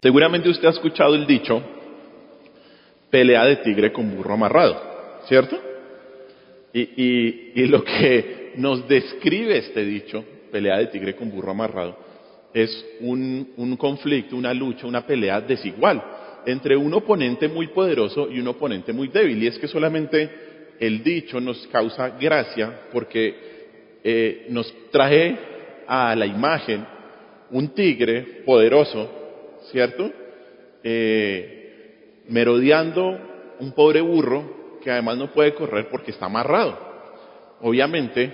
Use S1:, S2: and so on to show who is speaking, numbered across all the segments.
S1: Seguramente usted ha escuchado el dicho, pelea de tigre con burro amarrado, ¿cierto? Y lo que nos describe este dicho, pelea de tigre con burro amarrado, es un conflicto, una lucha, una pelea desigual entre un oponente muy poderoso y un oponente muy débil. Y es que solamente el dicho nos causa gracia porque nos trae a la imagen un tigre poderoso, ¿cierto? Merodeando un pobre burro que además no puede correr porque está amarrado. Obviamente,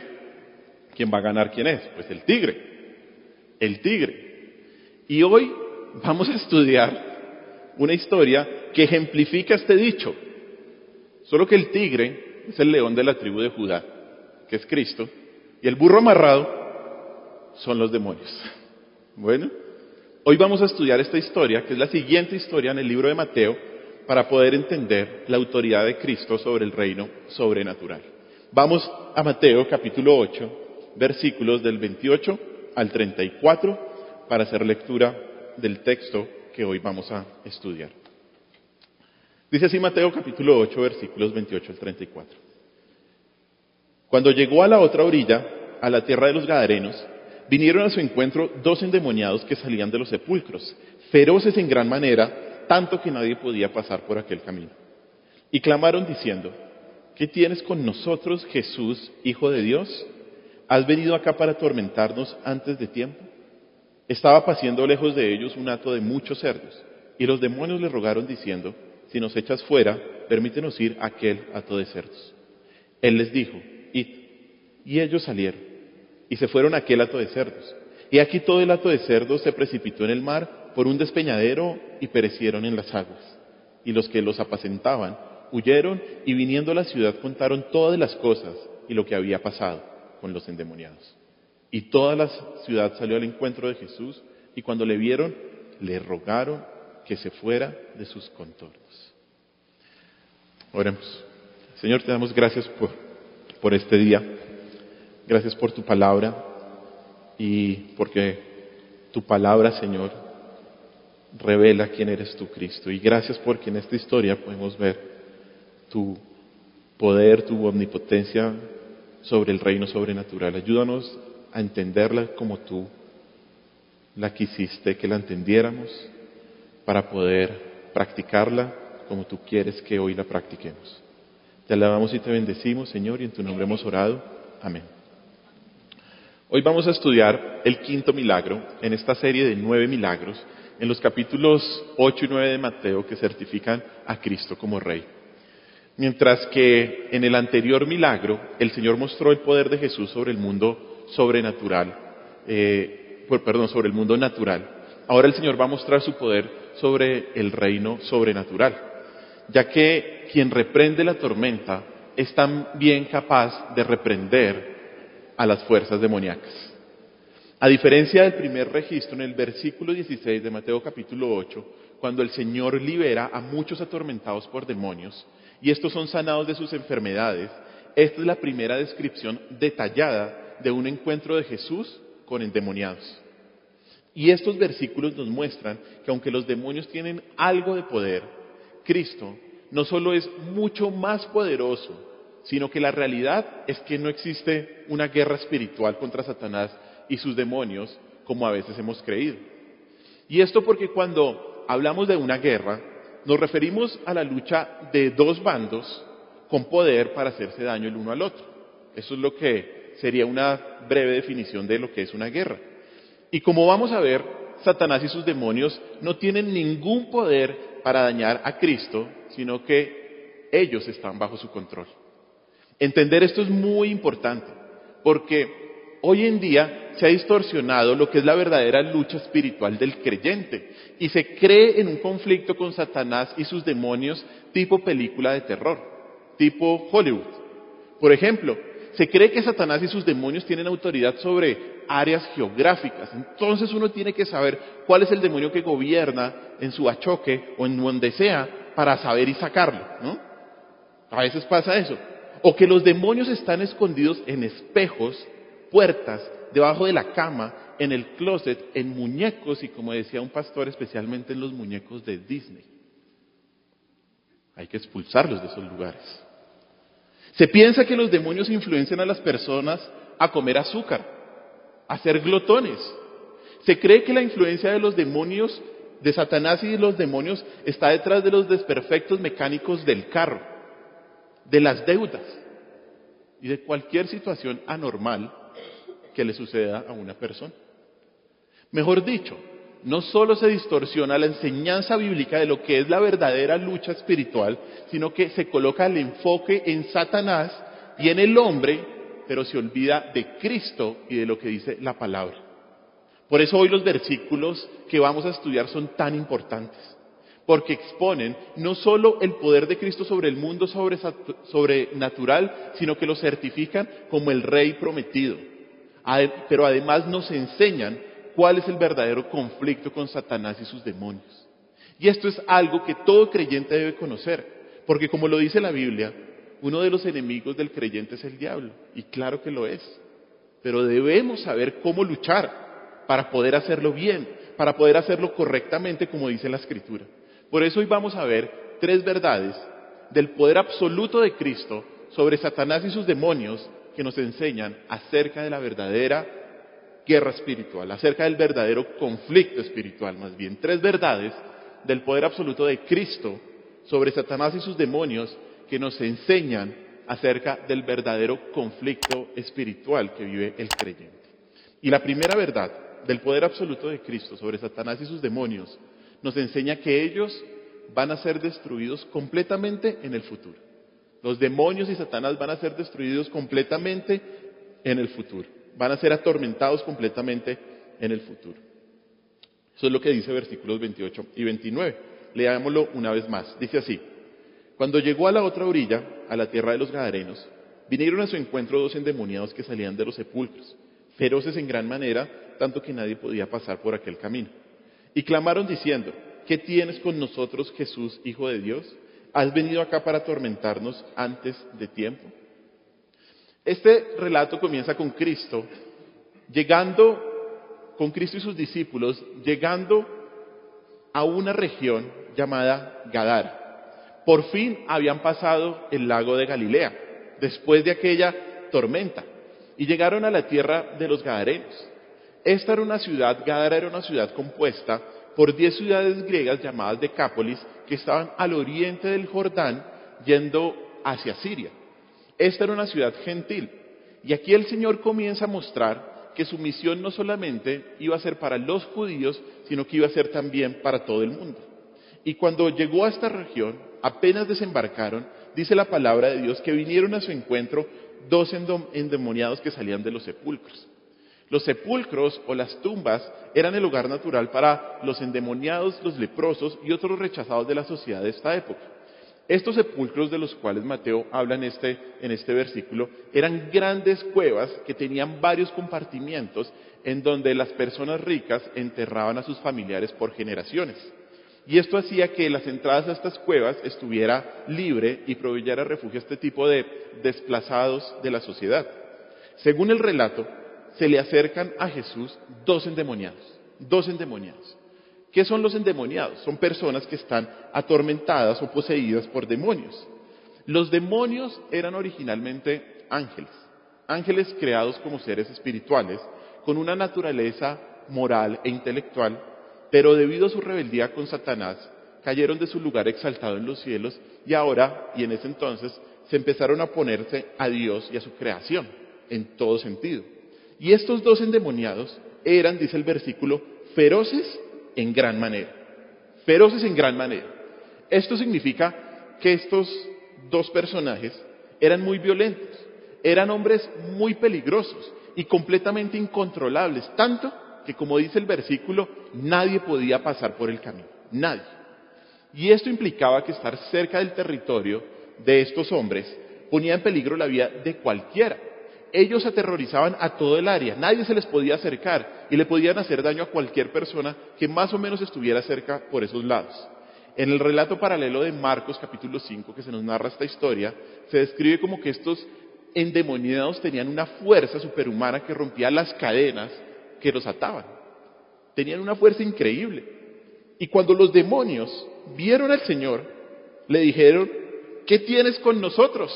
S1: ¿quién va a ganar? ¿Quién es? Pues el tigre. El tigre. Y hoy vamos a estudiar una historia que ejemplifica este dicho. Solo que el tigre es el león de la tribu de Judá, que es Cristo, y el burro amarrado son los demonios. Bueno, hoy vamos a estudiar esta historia, que es la siguiente historia en el libro de Mateo, para poder entender la autoridad de Cristo sobre el reino sobrenatural. Vamos a Mateo capítulo 8, versículos del 28 al 34, para hacer lectura del texto que hoy vamos a estudiar. Dice así Mateo capítulo 8, versículos 28 al 34. Cuando llegó a la otra orilla, a la tierra de los Gadarenos, vinieron a su encuentro 2 endemoniados que salían de los sepulcros, feroces en gran manera, tanto que nadie podía pasar por aquel camino. Y clamaron diciendo, ¿qué tienes con nosotros, Jesús, Hijo de Dios? ¿Has venido acá para atormentarnos antes de tiempo? Estaba paciendo lejos de ellos un hato de muchos cerdos, y los demonios le rogaron diciendo, si nos echas fuera, permítenos ir a aquel hato de cerdos. Él les dijo, id. Y ellos salieron, y se fueron a aquel hato de cerdos. Y aquí todo el hato de cerdos se precipitó en el mar por un despeñadero y perecieron en las aguas. Y los que los apacentaban huyeron y viniendo a la ciudad contaron todas las cosas y lo que había pasado con los endemoniados. Y toda la ciudad salió al encuentro de Jesús y cuando le vieron, le rogaron que se fuera de sus contornos. Oremos. Señor, te damos gracias por este día. Gracias por tu palabra y porque tu palabra, Señor, revela quién eres tú, Cristo. Y gracias porque en esta historia podemos ver tu poder, tu omnipotencia sobre el reino sobrenatural. Ayúdanos a entenderla como tú la quisiste que la entendiéramos para poder practicarla como tú quieres que hoy la practiquemos. Te alabamos y te bendecimos, Señor, y en tu nombre hemos orado. Amén. Hoy vamos a estudiar el 5º milagro en esta serie de 9 milagros en los capítulos 8 y 9 de Mateo que certifican a Cristo como Rey. Mientras que en el anterior milagro el Señor mostró el poder de Jesús sobre el mundo sobrenatural, sobre el mundo natural. Ahora el Señor va a mostrar su poder sobre el reino sobrenatural, ya que quien reprende la tormenta es también capaz de reprender a las fuerzas demoníacas. A diferencia del primer registro en el versículo 16 de Mateo capítulo 8, cuando el Señor libera a muchos atormentados por demonios y estos son sanados de sus enfermedades, esta es la primera descripción detallada de un encuentro de Jesús con endemoniados. Y estos versículos nos muestran que aunque los demonios tienen algo de poder, Cristo no solo es mucho más poderoso, sino que la realidad es que no existe una guerra espiritual contra Satanás y sus demonios como a veces hemos creído. Y esto porque cuando hablamos de una guerra, nos referimos a la lucha de 2 bandos con poder para hacerse daño el uno al otro. Eso es lo que sería una breve definición de lo que es una guerra. Y como vamos a ver, Satanás y sus demonios no tienen ningún poder para dañar a Cristo, sino que ellos están bajo su control. Entender esto es muy importante, porque hoy en día se ha distorsionado lo que es la verdadera lucha espiritual del creyente y se cree en un conflicto con Satanás y sus demonios tipo película de terror, tipo Hollywood. Por ejemplo, se cree que Satanás y sus demonios tienen autoridad sobre áreas geográficas. Entonces uno tiene que saber cuál es el demonio que gobierna en su achoque o en donde sea para saber y sacarlo, ¿no? A veces pasa eso. O que los demonios están escondidos en espejos, puertas, debajo de la cama, en el closet, en muñecos y, como decía un pastor, especialmente en los muñecos de Disney. Hay que expulsarlos de esos lugares. Se piensa que los demonios influencian a las personas a comer azúcar, a ser glotones. Se cree que la influencia de los demonios, de Satanás y de los demonios, está detrás de los desperfectos mecánicos del carro, de las deudas y de cualquier situación anormal que le suceda a una persona. Mejor dicho, no solo se distorsiona la enseñanza bíblica de lo que es la verdadera lucha espiritual, sino que se coloca el enfoque en Satanás y en el hombre, pero se olvida de Cristo y de lo que dice la palabra. Por eso hoy los versículos que vamos a estudiar son tan importantes, porque exponen no solo el poder de Cristo sobre el mundo sobrenatural, sino que lo certifican como el Rey prometido. Pero además nos enseñan cuál es el verdadero conflicto con Satanás y sus demonios. Y esto es algo que todo creyente debe conocer, porque como lo dice la Biblia, uno de los enemigos del creyente es el diablo, y claro que lo es. Pero debemos saber cómo luchar para poder hacerlo bien, para poder hacerlo correctamente como dice la Escritura. Por eso hoy vamos a ver 3 verdades del poder absoluto de Cristo sobre Satanás y sus demonios que nos enseñan acerca de la verdadera guerra espiritual, acerca del verdadero conflicto espiritual más bien. 3 verdades del poder absoluto de Cristo sobre Satanás y sus demonios que nos enseñan acerca del verdadero conflicto espiritual que vive el creyente. Y la primera verdad del poder absoluto de Cristo sobre Satanás y sus demonios nos enseña que ellos van a ser destruidos completamente en el futuro. Los demonios y Satanás van a ser destruidos completamente en el futuro. Van a ser atormentados completamente en el futuro. Eso es lo que dice versículos 28 y 29. Leámoslo una vez más. Dice así: Cuando llegó a la otra orilla, a la tierra de los Gadarenos, vinieron a su encuentro 2 endemoniados que salían de los sepulcros, feroces en gran manera, tanto que nadie podía pasar por aquel camino. Y clamaron diciendo: ¿Qué tienes con nosotros, Jesús, Hijo de Dios? ¿Has venido acá para atormentarnos antes de tiempo? Este relato comienza con Cristo y sus discípulos, llegando a una región llamada Gadara. Por fin habían pasado el lago de Galilea, después de aquella tormenta, y llegaron a la tierra de los Gadarenos. Gadara era una ciudad compuesta por 10 ciudades griegas llamadas Decápolis, que estaban al oriente del Jordán, yendo hacia Siria. Esta era una ciudad gentil, y aquí el Señor comienza a mostrar que su misión no solamente iba a ser para los judíos, sino que iba a ser también para todo el mundo. Y cuando llegó a esta región, apenas desembarcaron, dice la palabra de Dios que vinieron a su encuentro 2 endemoniados que salían de los sepulcros. Los sepulcros o las tumbas eran el lugar natural para los endemoniados, los leprosos y otros rechazados de la sociedad de esta época. Estos sepulcros de los cuales Mateo habla en este versículo eran grandes cuevas que tenían varios compartimientos en donde las personas ricas enterraban a sus familiares por generaciones. Y esto hacía que las entradas a estas cuevas estuviera libre y proveyera refugio a este tipo de desplazados de la sociedad. Según el relato, se le acercan a Jesús 2 endemoniados. ¿Qué son los endemoniados? Son personas que están atormentadas o poseídas por demonios. Los demonios eran originalmente ángeles creados como seres espirituales, con una naturaleza moral e intelectual, pero debido a su rebeldía con Satanás, cayeron de su lugar exaltado en los cielos y ahora, y en ese entonces, se empezaron a oponerse a Dios y a su creación, en todo sentido. Y estos 2 endemoniados eran, dice el versículo, feroces en gran manera. Feroces en gran manera. Esto significa que estos 2 personajes eran muy violentos, eran hombres muy peligrosos y completamente incontrolables, tanto que, como dice el versículo, nadie podía pasar por el camino, nadie. Y esto implicaba que estar cerca del territorio de estos hombres ponía en peligro la vida de cualquiera. Ellos aterrorizaban a todo el área, nadie se les podía acercar y le podían hacer daño a cualquier persona que más o menos estuviera cerca por esos lados. En el relato paralelo de Marcos capítulo 5, que se nos narra esta historia, se describe como que estos endemoniados tenían una fuerza superhumana que rompía las cadenas que los ataban. Tenían una fuerza increíble. Y cuando los demonios vieron al Señor, le dijeron: ¿qué tienes con nosotros?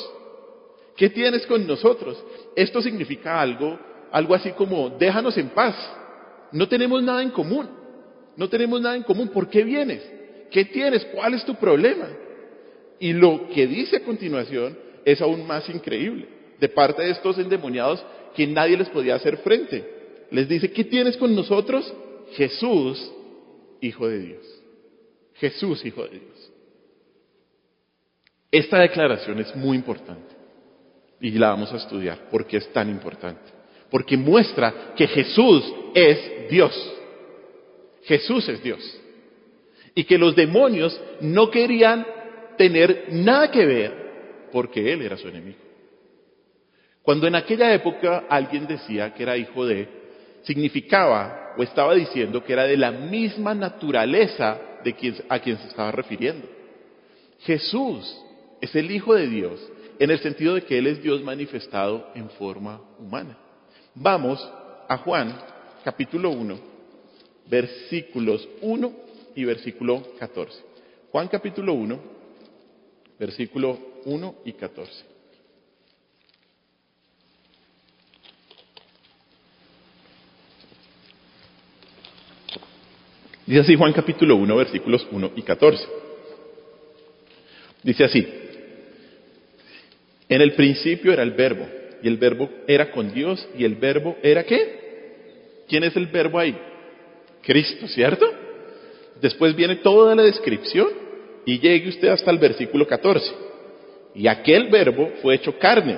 S1: ¿Qué tienes con nosotros? Esto significa algo así como: déjanos en paz. No tenemos nada en común. No tenemos nada en común. ¿Por qué vienes? ¿Qué tienes? ¿Cuál es tu problema? Y lo que dice a continuación es aún más increíble. De parte de estos endemoniados que nadie les podía hacer frente. Les dice: ¿qué tienes con nosotros? Jesús, Hijo de Dios. Jesús, Hijo de Dios. Esta declaración es muy importante y la vamos a estudiar. ¿Por qué es tan importante? Porque muestra que Jesús es Dios. Jesús es Dios. Y que los demonios no querían tener nada que ver porque Él era su enemigo. Cuando en aquella época alguien decía que era hijo de, significaba o estaba diciendo que era de la misma naturaleza a quien se estaba refiriendo. Jesús es el Hijo de Dios en el sentido de que Él es Dios manifestado en forma humana. Vamos a Juan capítulo 1, versículos 1 y versículo 14. Juan capítulo 1, versículo 1 y 14. Dice así Juan capítulo 1, versículos 1 y 14. Dice así: en el principio era el Verbo, y el Verbo era con Dios, y el Verbo era ¿qué? ¿Quién es el Verbo ahí? Cristo, ¿cierto? Después viene toda la descripción, y llegue usted hasta el versículo 14. Y aquel Verbo fue hecho carne,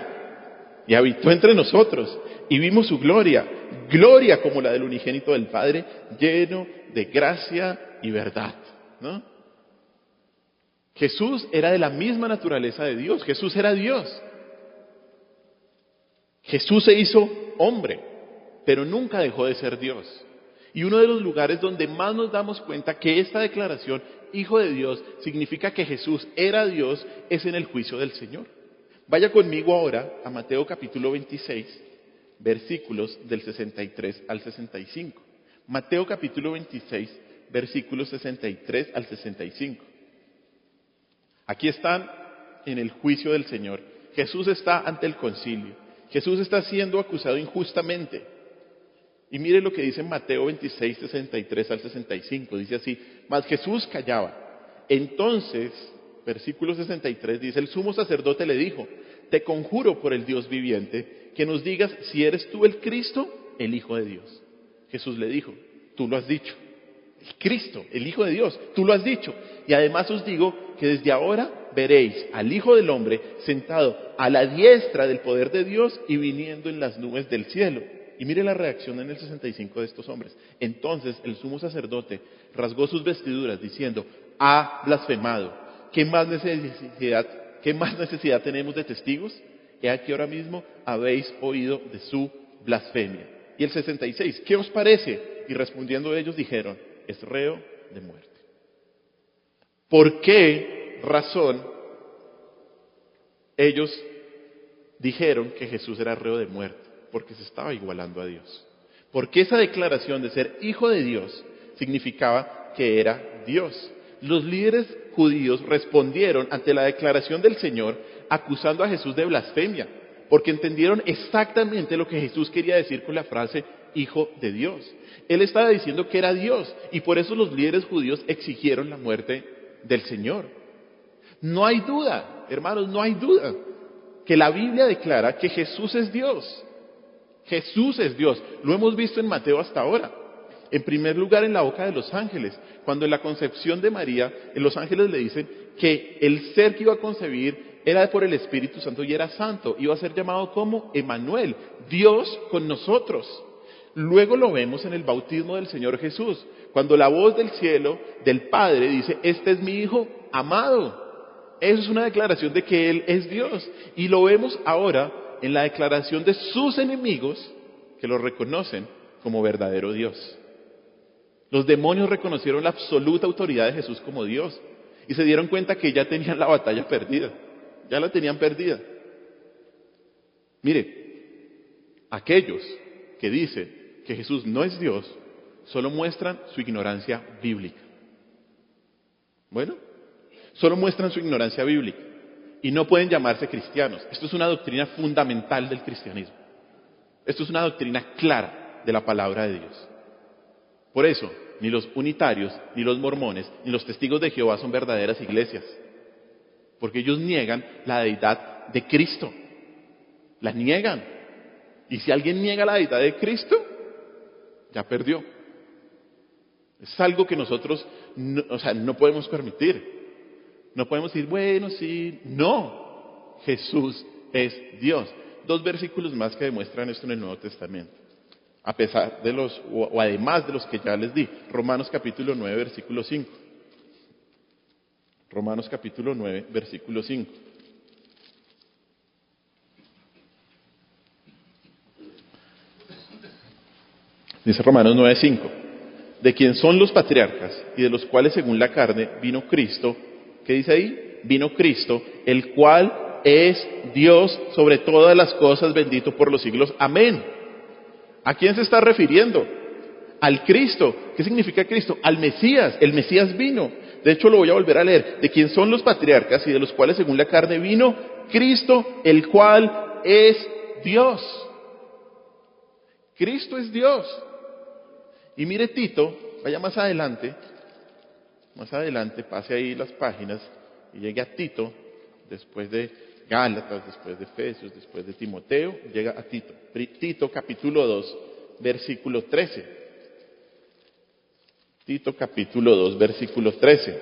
S1: y habitó entre nosotros, y vimos su gloria, gloria como la del unigénito del Padre, lleno de gracia y verdad, ¿no? Jesús era de la misma naturaleza de Dios. Jesús era Dios. Jesús se hizo hombre, pero nunca dejó de ser Dios. Y uno de los lugares donde más nos damos cuenta que esta declaración, Hijo de Dios, significa que Jesús era Dios, es en el juicio del Señor. Vaya conmigo ahora a Mateo capítulo 26, versículos del 63 al 65. Mateo capítulo 26, versículos 63 al 65. Aquí están en el juicio del Señor. Jesús está ante el concilio. Jesús está siendo acusado injustamente. Y mire lo que dice en Mateo 26, 63 al 65. Dice así: mas Jesús callaba. Entonces, versículo 63 dice: el sumo sacerdote le dijo: te conjuro por el Dios viviente, que nos digas si eres tú el Cristo, el Hijo de Dios. Jesús le dijo: tú lo has dicho. El Cristo, el Hijo de Dios, tú lo has dicho. Y además os digo que desde ahora veréis al Hijo del Hombre sentado a la diestra del poder de Dios y viniendo en las nubes del cielo. Y mire la reacción en el 65 de estos hombres. Entonces el sumo sacerdote rasgó sus vestiduras diciendo: ha blasfemado. ¿Qué más necesidad tenemos de testigos? He aquí ahora mismo habéis oído de su blasfemia. Y el 66, ¿qué os parece? Y respondiendo ellos dijeron: es reo de muerte. ¿Por qué razón ellos dijeron que Jesús era reo de muerte? Porque se estaba igualando a Dios. Porque esa declaración de ser hijo de Dios significaba que era Dios. Los líderes judíos respondieron ante la declaración del Señor acusando a Jesús de blasfemia, porque entendieron exactamente lo que Jesús quería decir con la frase Hijo de Dios. Él estaba diciendo que era Dios, y por eso los líderes judíos exigieron la muerte del Señor. No hay duda, hermanos, no hay duda que la Biblia declara que Jesús es Dios. Jesús es Dios. Lo hemos visto en Mateo hasta ahora. En primer lugar, en la boca de los ángeles. Cuando en la concepción de María, los ángeles le dicen que el ser que iba a concebir era por el Espíritu Santo y era santo. Iba a ser llamado como Emmanuel, Dios con nosotros. Luego lo vemos en el bautismo del Señor Jesús, cuando la voz del cielo, del Padre, dice: este es mi Hijo amado. Eso es una declaración de que Él es Dios. Y lo vemos ahora en la declaración de sus enemigos, que lo reconocen como verdadero Dios. Los demonios reconocieron la absoluta autoridad de Jesús como Dios y se dieron cuenta que ya tenían la batalla perdida. Ya la tenían perdida. Mire, aquellos que dicen que Jesús no es Dios solo muestran su ignorancia bíblica. Bueno, solo muestran su ignorancia bíblica y no pueden llamarse cristianos. Esto es una doctrina fundamental del cristianismo. Esto es una doctrina clara de la palabra de Dios. Por eso, ni los unitarios, ni los mormones, ni los testigos de Jehová son verdaderas iglesias. Porque ellos niegan la deidad de Cristo. La niegan. Y si alguien niega la deidad de Cristo, ya perdió. Es algo que nosotros no podemos permitir. No podemos decir, bueno, sí, no. Jesús es Dios. 2 versículos más que demuestran esto en el Nuevo Testamento. A pesar de o además de los que ya les di. Romanos capítulo 9, versículo 5. Romanos capítulo 9, versículo 5. Dice Romanos 9, 5. De quien son los patriarcas y de los cuales según la carne vino Cristo. ¿Qué dice ahí? Vino Cristo, el cual es Dios sobre todas las cosas, bendito por los siglos. Amén. ¿A quién se está refiriendo? Al Cristo. ¿Qué significa Cristo? Al Mesías. El Mesías vino. De hecho, lo voy a volver a leer. De quien son los patriarcas y de los cuales según la carne vino Cristo, el cual es Dios. Cristo es Dios. Y mire Tito, vaya más adelante, pase ahí las páginas y llegue a Tito, después de Gálatas, después de Efesios, después de Timoteo, llega a Tito. Tito capítulo 2, versículo 13. Tito capítulo 2, versículo 13.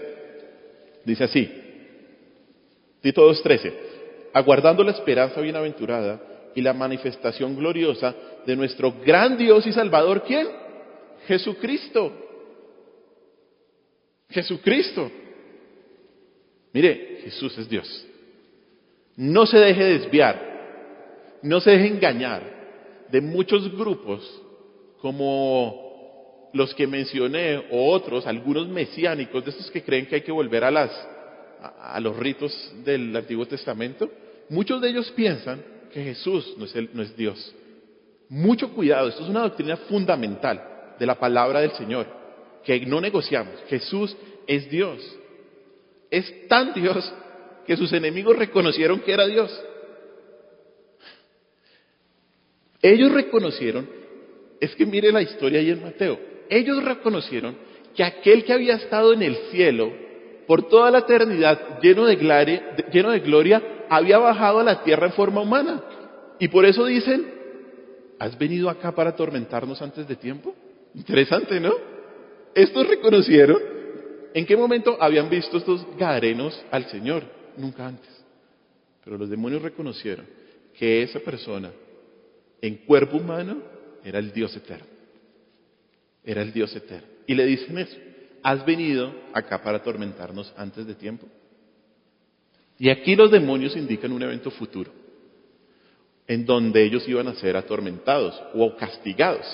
S1: Dice así, Tito 2:13, aguardando la esperanza bienaventurada y la manifestación gloriosa de nuestro gran Dios y Salvador, ¿quién? Jesucristo. Jesucristo. Mire, Jesús es Dios. No se deje desviar, no se deje engañar de muchos grupos como los que mencioné o otros, algunos mesiánicos, de estos que creen que hay que volver a los ritos del Antiguo Testamento. Muchos de ellos piensan que Jesús no es Dios. Mucho cuidado, esto es una doctrina fundamental de la palabra del Señor, que no negociamos. Jesús es Dios. Es tan Dios que sus enemigos reconocieron que era Dios. Ellos reconocieron, es que mire la historia ahí en Mateo, ellos reconocieron que aquel que había estado en el cielo por toda la eternidad lleno de gloria, había bajado a la tierra en forma humana. Y por eso dicen, ¿has venido acá para atormentarnos antes de tiempo? Interesante, ¿no? Estos reconocieron. ¿En qué momento habían visto estos gadarenos al Señor? Nunca antes. Pero los demonios reconocieron que esa persona en cuerpo humano era el Dios eterno. Era el Dios eterno. Y le dicen eso. ¿Has venido acá para atormentarnos antes de tiempo? Y aquí los demonios indican un evento futuro, en donde ellos iban a ser atormentados o castigados.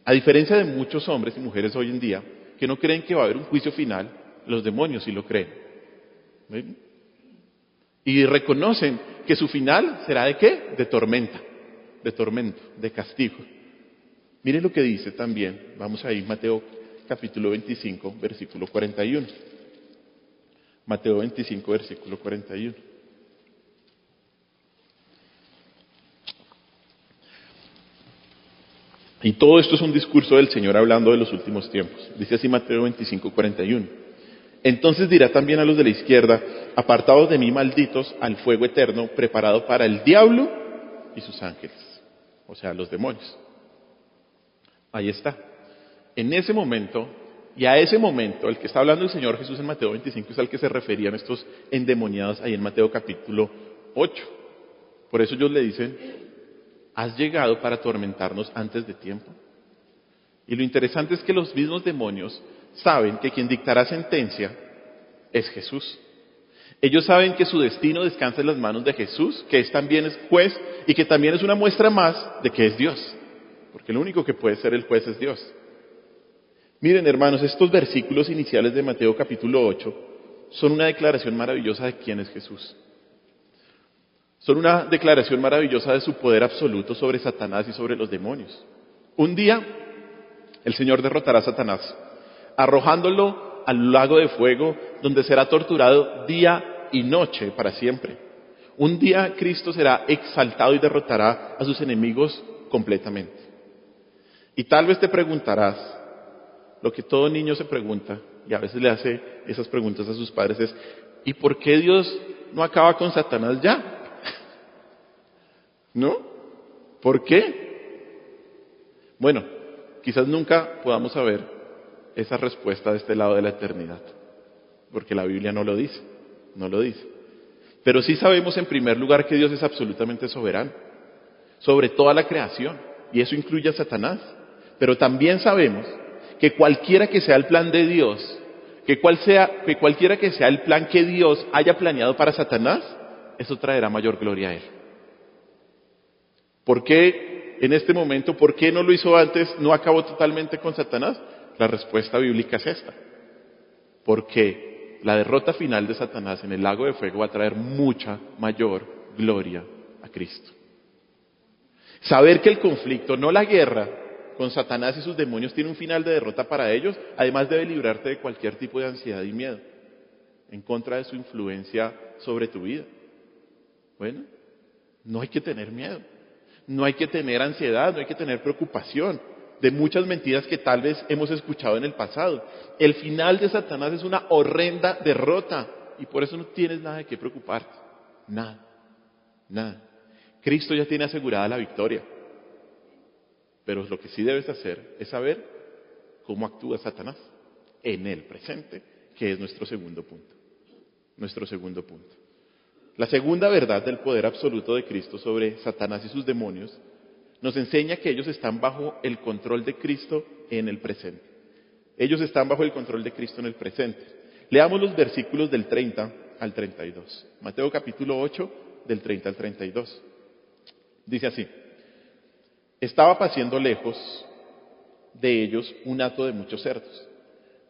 S1: A diferencia de muchos hombres y mujeres hoy en día que no creen que va a haber un juicio final, los demonios sí lo creen. ¿Ven? Y reconocen que su final será ¿de qué? De tormenta, de tormento, de castigo. Miren lo que dice también, vamos ahí, Mateo capítulo 25, versículo 41. Mateo 25, versículo 41. Y todo esto es un discurso del Señor hablando de los últimos tiempos. Dice así Mateo 25, 41. Entonces dirá también a los de la izquierda, apartados de mí, malditos, al fuego eterno, preparado para el diablo y sus ángeles. O sea, los demonios. Ahí está. En ese momento, y a ese momento, el que está hablando el Señor Jesús en Mateo 25 es al que se referían estos endemoniados ahí en Mateo capítulo 8. Por eso ellos le dicen, ¿has llegado para atormentarnos antes de tiempo? Y lo interesante es que los mismos demonios saben que quien dictará sentencia es Jesús. Ellos saben que su destino descansa en las manos de Jesús, que también es juez y que también es una muestra más de que es Dios. Porque lo único que puede ser el juez es Dios. Miren, hermanos, estos versículos iniciales de Mateo capítulo 8 son una declaración maravillosa de quién es Jesús. Son una declaración maravillosa de su poder absoluto sobre Satanás y sobre los demonios. Un día, el Señor derrotará a Satanás, arrojándolo al lago de fuego, donde será torturado día y noche para siempre. Un día Cristo será exaltado y derrotará a sus enemigos completamente. Y tal vez te preguntarás, lo que todo niño se pregunta, y a veces le hace esas preguntas a sus padres es, ¿y por qué Dios no acaba con Satanás ya? ¿No? ¿Por qué? Bueno, quizás nunca podamos saber esa respuesta de este lado de la eternidad, porque la Biblia no lo dice, no lo dice. Pero sí sabemos en primer lugar que Dios es absolutamente soberano sobre toda la creación, y eso incluye a Satanás. Pero también sabemos que cualquiera que sea el plan de Dios, que cualquiera que sea el plan que Dios haya planeado para Satanás, eso traerá mayor gloria a él. ¿Por qué en este momento, por qué no lo hizo antes, no acabó totalmente con Satanás? La respuesta bíblica es esta. Porque la derrota final de Satanás en el lago de fuego va a traer mucha mayor gloria a Cristo. Saber que el conflicto, no la guerra con Satanás y sus demonios, tiene un final de derrota para ellos, además debe librarte de cualquier tipo de ansiedad y miedo en contra de su influencia sobre tu vida. Bueno, no hay que tener miedo, no hay que tener ansiedad, no hay que tener preocupación de muchas mentiras que tal vez hemos escuchado en el pasado. El final de Satanás es una horrenda derrota y por eso no tienes nada de qué preocuparte, nada, nada. Cristo ya tiene asegurada la victoria. Pero lo que sí debes hacer es saber cómo actúa Satanás en el presente, que es nuestro segundo punto. Nuestro segundo punto. La segunda verdad del poder absoluto de Cristo sobre Satanás y sus demonios nos enseña que ellos están bajo el control de Cristo en el presente. Ellos están bajo el control de Cristo en el presente. Leamos los versículos del 30 al 32. Mateo capítulo 8, del 30 al 32. Dice así: estaba paciendo lejos de ellos un hato de muchos cerdos,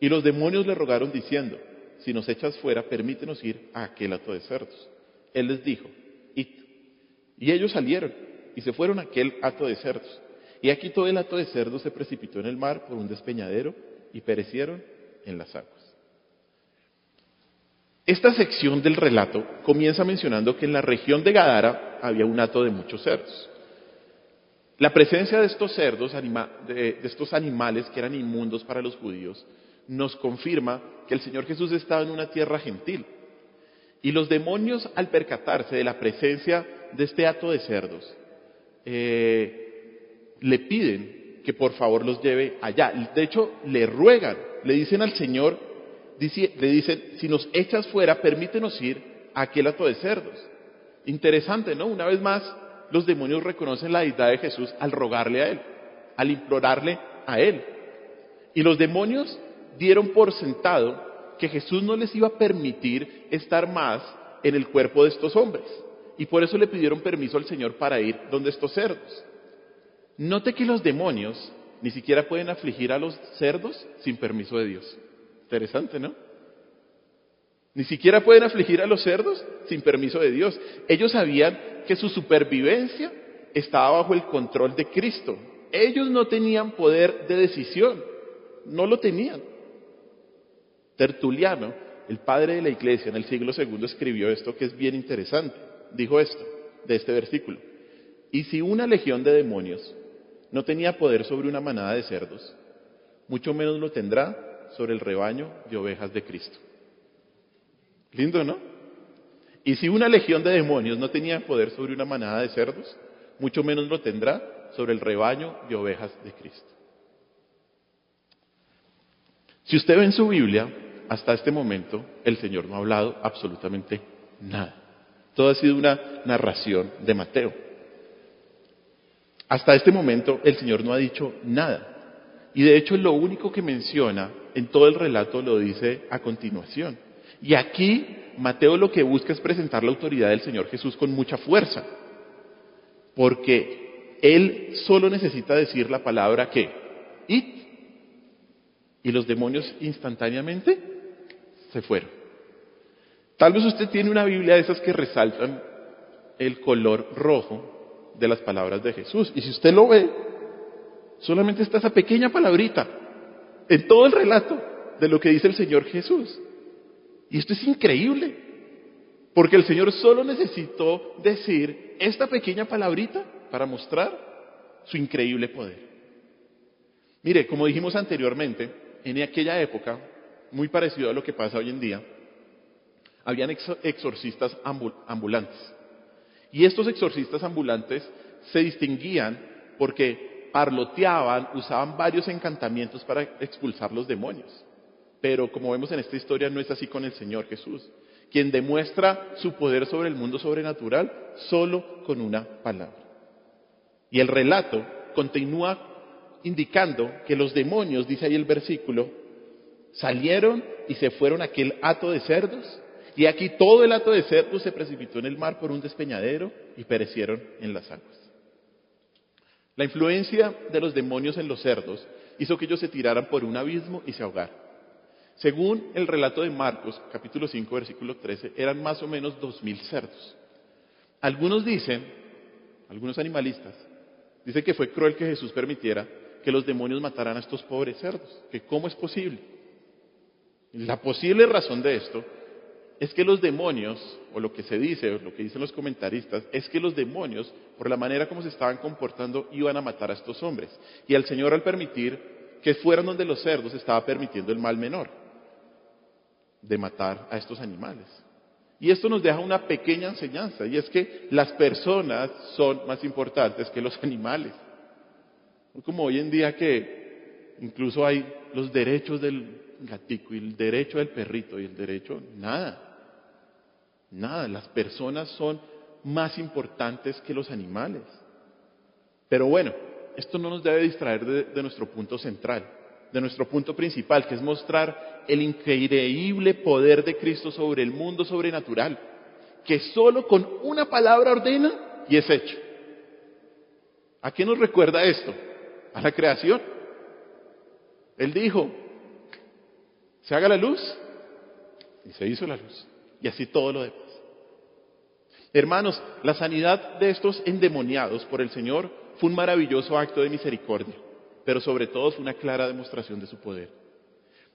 S1: y los demonios le rogaron diciendo: si nos echas fuera, permítenos ir a aquel hato de cerdos. Él les dijo: id. Y ellos salieron y se fueron a aquel hato de cerdos. Y aquí todo el hato de cerdos se precipitó en el mar por un despeñadero y perecieron en las aguas. Esta sección del relato comienza mencionando que en la región de Gadara había un hato de muchos cerdos. La presencia de estos cerdos, de estos animales que eran inmundos para los judíos, nos confirma que el Señor Jesús estaba en una tierra gentil. Y los demonios, al percatarse de la presencia de este hato de cerdos, le piden que por favor los lleve allá. De hecho, le ruegan, le dicen al Señor, le dicen: si nos echas fuera, permítenos ir a aquel hato de cerdos. Interesante, ¿no? Una vez más, los demonios reconocen la deidad de Jesús al rogarle a Él, al implorarle a Él. Y los demonios dieron por sentado que Jesús no les iba a permitir estar más en el cuerpo de estos hombres. Y por eso le pidieron permiso al Señor para ir donde estos cerdos. Note que los demonios ni siquiera pueden afligir a los cerdos sin permiso de Dios. Interesante, ¿no? Ni siquiera pueden afligir a los cerdos sin permiso de Dios. Ellos sabían que su supervivencia estaba bajo el control de Cristo. Ellos no tenían poder de decisión, no lo tenían. Tertuliano, el padre de la iglesia en el siglo II, escribió esto que es bien interesante. Dijo esto, de este versículo: y si una legión de demonios no tenía poder sobre una manada de cerdos, mucho menos lo tendrá sobre el rebaño de ovejas de Cristo. Lindo, ¿no? Y si una legión de demonios no tenía poder sobre una manada de cerdos, mucho menos lo tendrá sobre el rebaño de ovejas de Cristo. Si usted ve en su Biblia, hasta este momento, el Señor no ha hablado absolutamente nada. Todo ha sido una narración de Mateo. Hasta este momento, el Señor no ha dicho nada. Y de hecho, lo único que menciona en todo el relato lo dice a continuación. Y aquí, Mateo lo que busca es presentar la autoridad del Señor Jesús con mucha fuerza. Porque Él solo necesita decir la palabra ¿qué? Id. Y los demonios instantáneamente se fueron. Tal vez usted tiene una Biblia de esas que resaltan el color rojo de las palabras de Jesús. Y si usted lo ve, solamente está esa pequeña palabrita en todo el relato de lo que dice el Señor Jesús. Y esto es increíble, porque el Señor solo necesitó decir esta pequeña palabrita para mostrar su increíble poder. Mire, como dijimos anteriormente, en aquella época, muy parecido a lo que pasa hoy en día, habían exorcistas ambulantes. Y estos exorcistas ambulantes se distinguían porque parloteaban, usaban varios encantamientos para expulsar los demonios. Pero como vemos en esta historia, no es así con el Señor Jesús, quien demuestra su poder sobre el mundo sobrenatural solo con una palabra. Y el relato continúa indicando que los demonios, dice ahí el versículo, salieron y se fueron a aquel hato de cerdos, y aquí todo el hato de cerdos se precipitó en el mar por un despeñadero y perecieron en las aguas. La influencia de los demonios en los cerdos hizo que ellos se tiraran por un abismo y se ahogaran. Según el relato de Marcos, capítulo 5, versículo 13, eran más o menos 2000 cerdos. Algunos dicen, algunos animalistas, dicen que fue cruel que Jesús permitiera que los demonios mataran a estos pobres cerdos, que cómo es posible. La posible razón de esto es que los demonios, o lo que se dice, o lo que dicen los comentaristas, es que los demonios, por la manera como se estaban comportando, iban a matar a estos hombres. Y el Señor, al permitir que fueran donde los cerdos, estaba permitiendo el mal menor de matar a estos animales. Y esto nos deja una pequeña enseñanza, y es que las personas son más importantes que los animales. Como hoy en día que incluso hay los derechos del gatico y el derecho del perrito y el derecho, nada, las personas son más importantes que los animales. Pero bueno, esto no nos debe distraer de nuestro punto central, de nuestro punto principal, que es mostrar el increíble poder de Cristo sobre el mundo sobrenatural, que solo con una palabra ordena y es hecho. ¿A qué nos recuerda esto? A la creación. Él dijo, se haga la luz, y se hizo la luz, y así todo lo demás. Hermanos, la sanidad de estos endemoniados por el Señor fue un maravilloso acto de misericordia, pero sobre todo fue una clara demostración de su poder.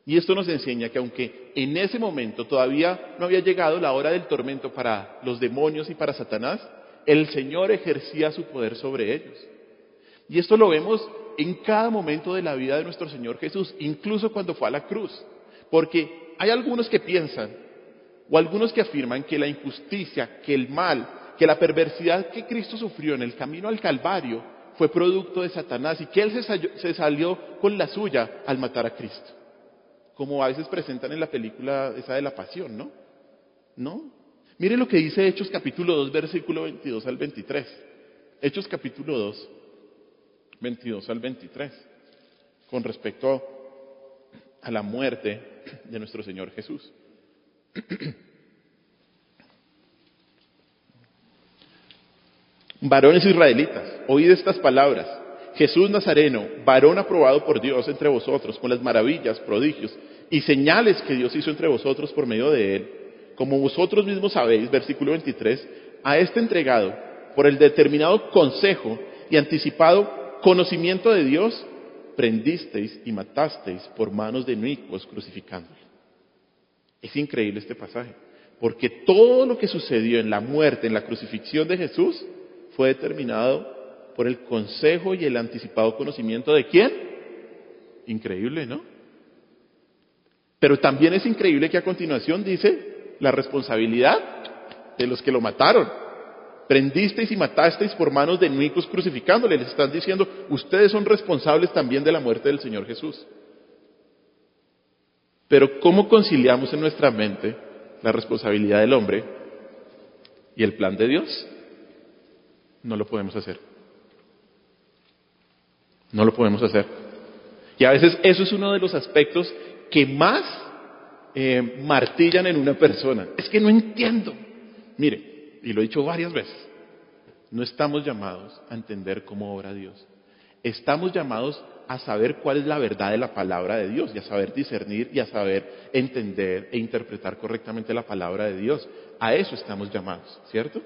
S1: Y esto nos enseña que aunque en ese momento todavía no había llegado la hora del tormento para los demonios y para Satanás, el Señor ejercía su poder sobre ellos. Y esto lo vemos en cada momento de la vida de nuestro Señor Jesús, incluso cuando fue a la cruz. Porque hay algunos que piensan, o algunos que afirman que la injusticia, que el mal, que la perversidad que Cristo sufrió en el camino al Calvario fue producto de Satanás y que Él se salió con la suya al matar a Cristo. Como a veces presentan en la película esa de la Pasión, ¿no? ¿No? Mire lo que dice Hechos capítulo 2, versículo 22 al 23. Hechos capítulo 2, 22 al 23, con respecto a la muerte de nuestro Señor Jesús. Varones israelitas, oíd estas palabras. Jesús Nazareno, varón aprobado por Dios entre vosotros, con las maravillas, prodigios y señales que Dios hizo entre vosotros por medio de él, como vosotros mismos sabéis, versículo 23, a este entregado, por el determinado consejo y anticipado conocimiento de Dios, prendisteis y matasteis por manos de inicuos crucificándole. Es increíble este pasaje, porque todo lo que sucedió en la muerte, en la crucifixión de Jesús, fue determinado por el consejo y el anticipado conocimiento ¿de quién? Increíble, ¿no? Pero también es increíble que a continuación dice la responsabilidad de los que lo mataron. Prendisteis y matasteis por manos de inicuos crucificándole. Les están diciendo, ustedes son responsables también de la muerte del Señor Jesús. Pero ¿cómo conciliamos en nuestra mente la responsabilidad del hombre y el plan de Dios? No lo podemos hacer. No lo podemos hacer. Y a veces eso es uno de los aspectos que más martillan en una persona. Es que no entiendo. Mire, y lo he dicho varias veces, no estamos llamados a entender cómo obra Dios. Estamos llamados a saber cuál es la verdad de la palabra de Dios y a saber discernir y a saber entender e interpretar correctamente la palabra de Dios. A eso estamos llamados, ¿cierto?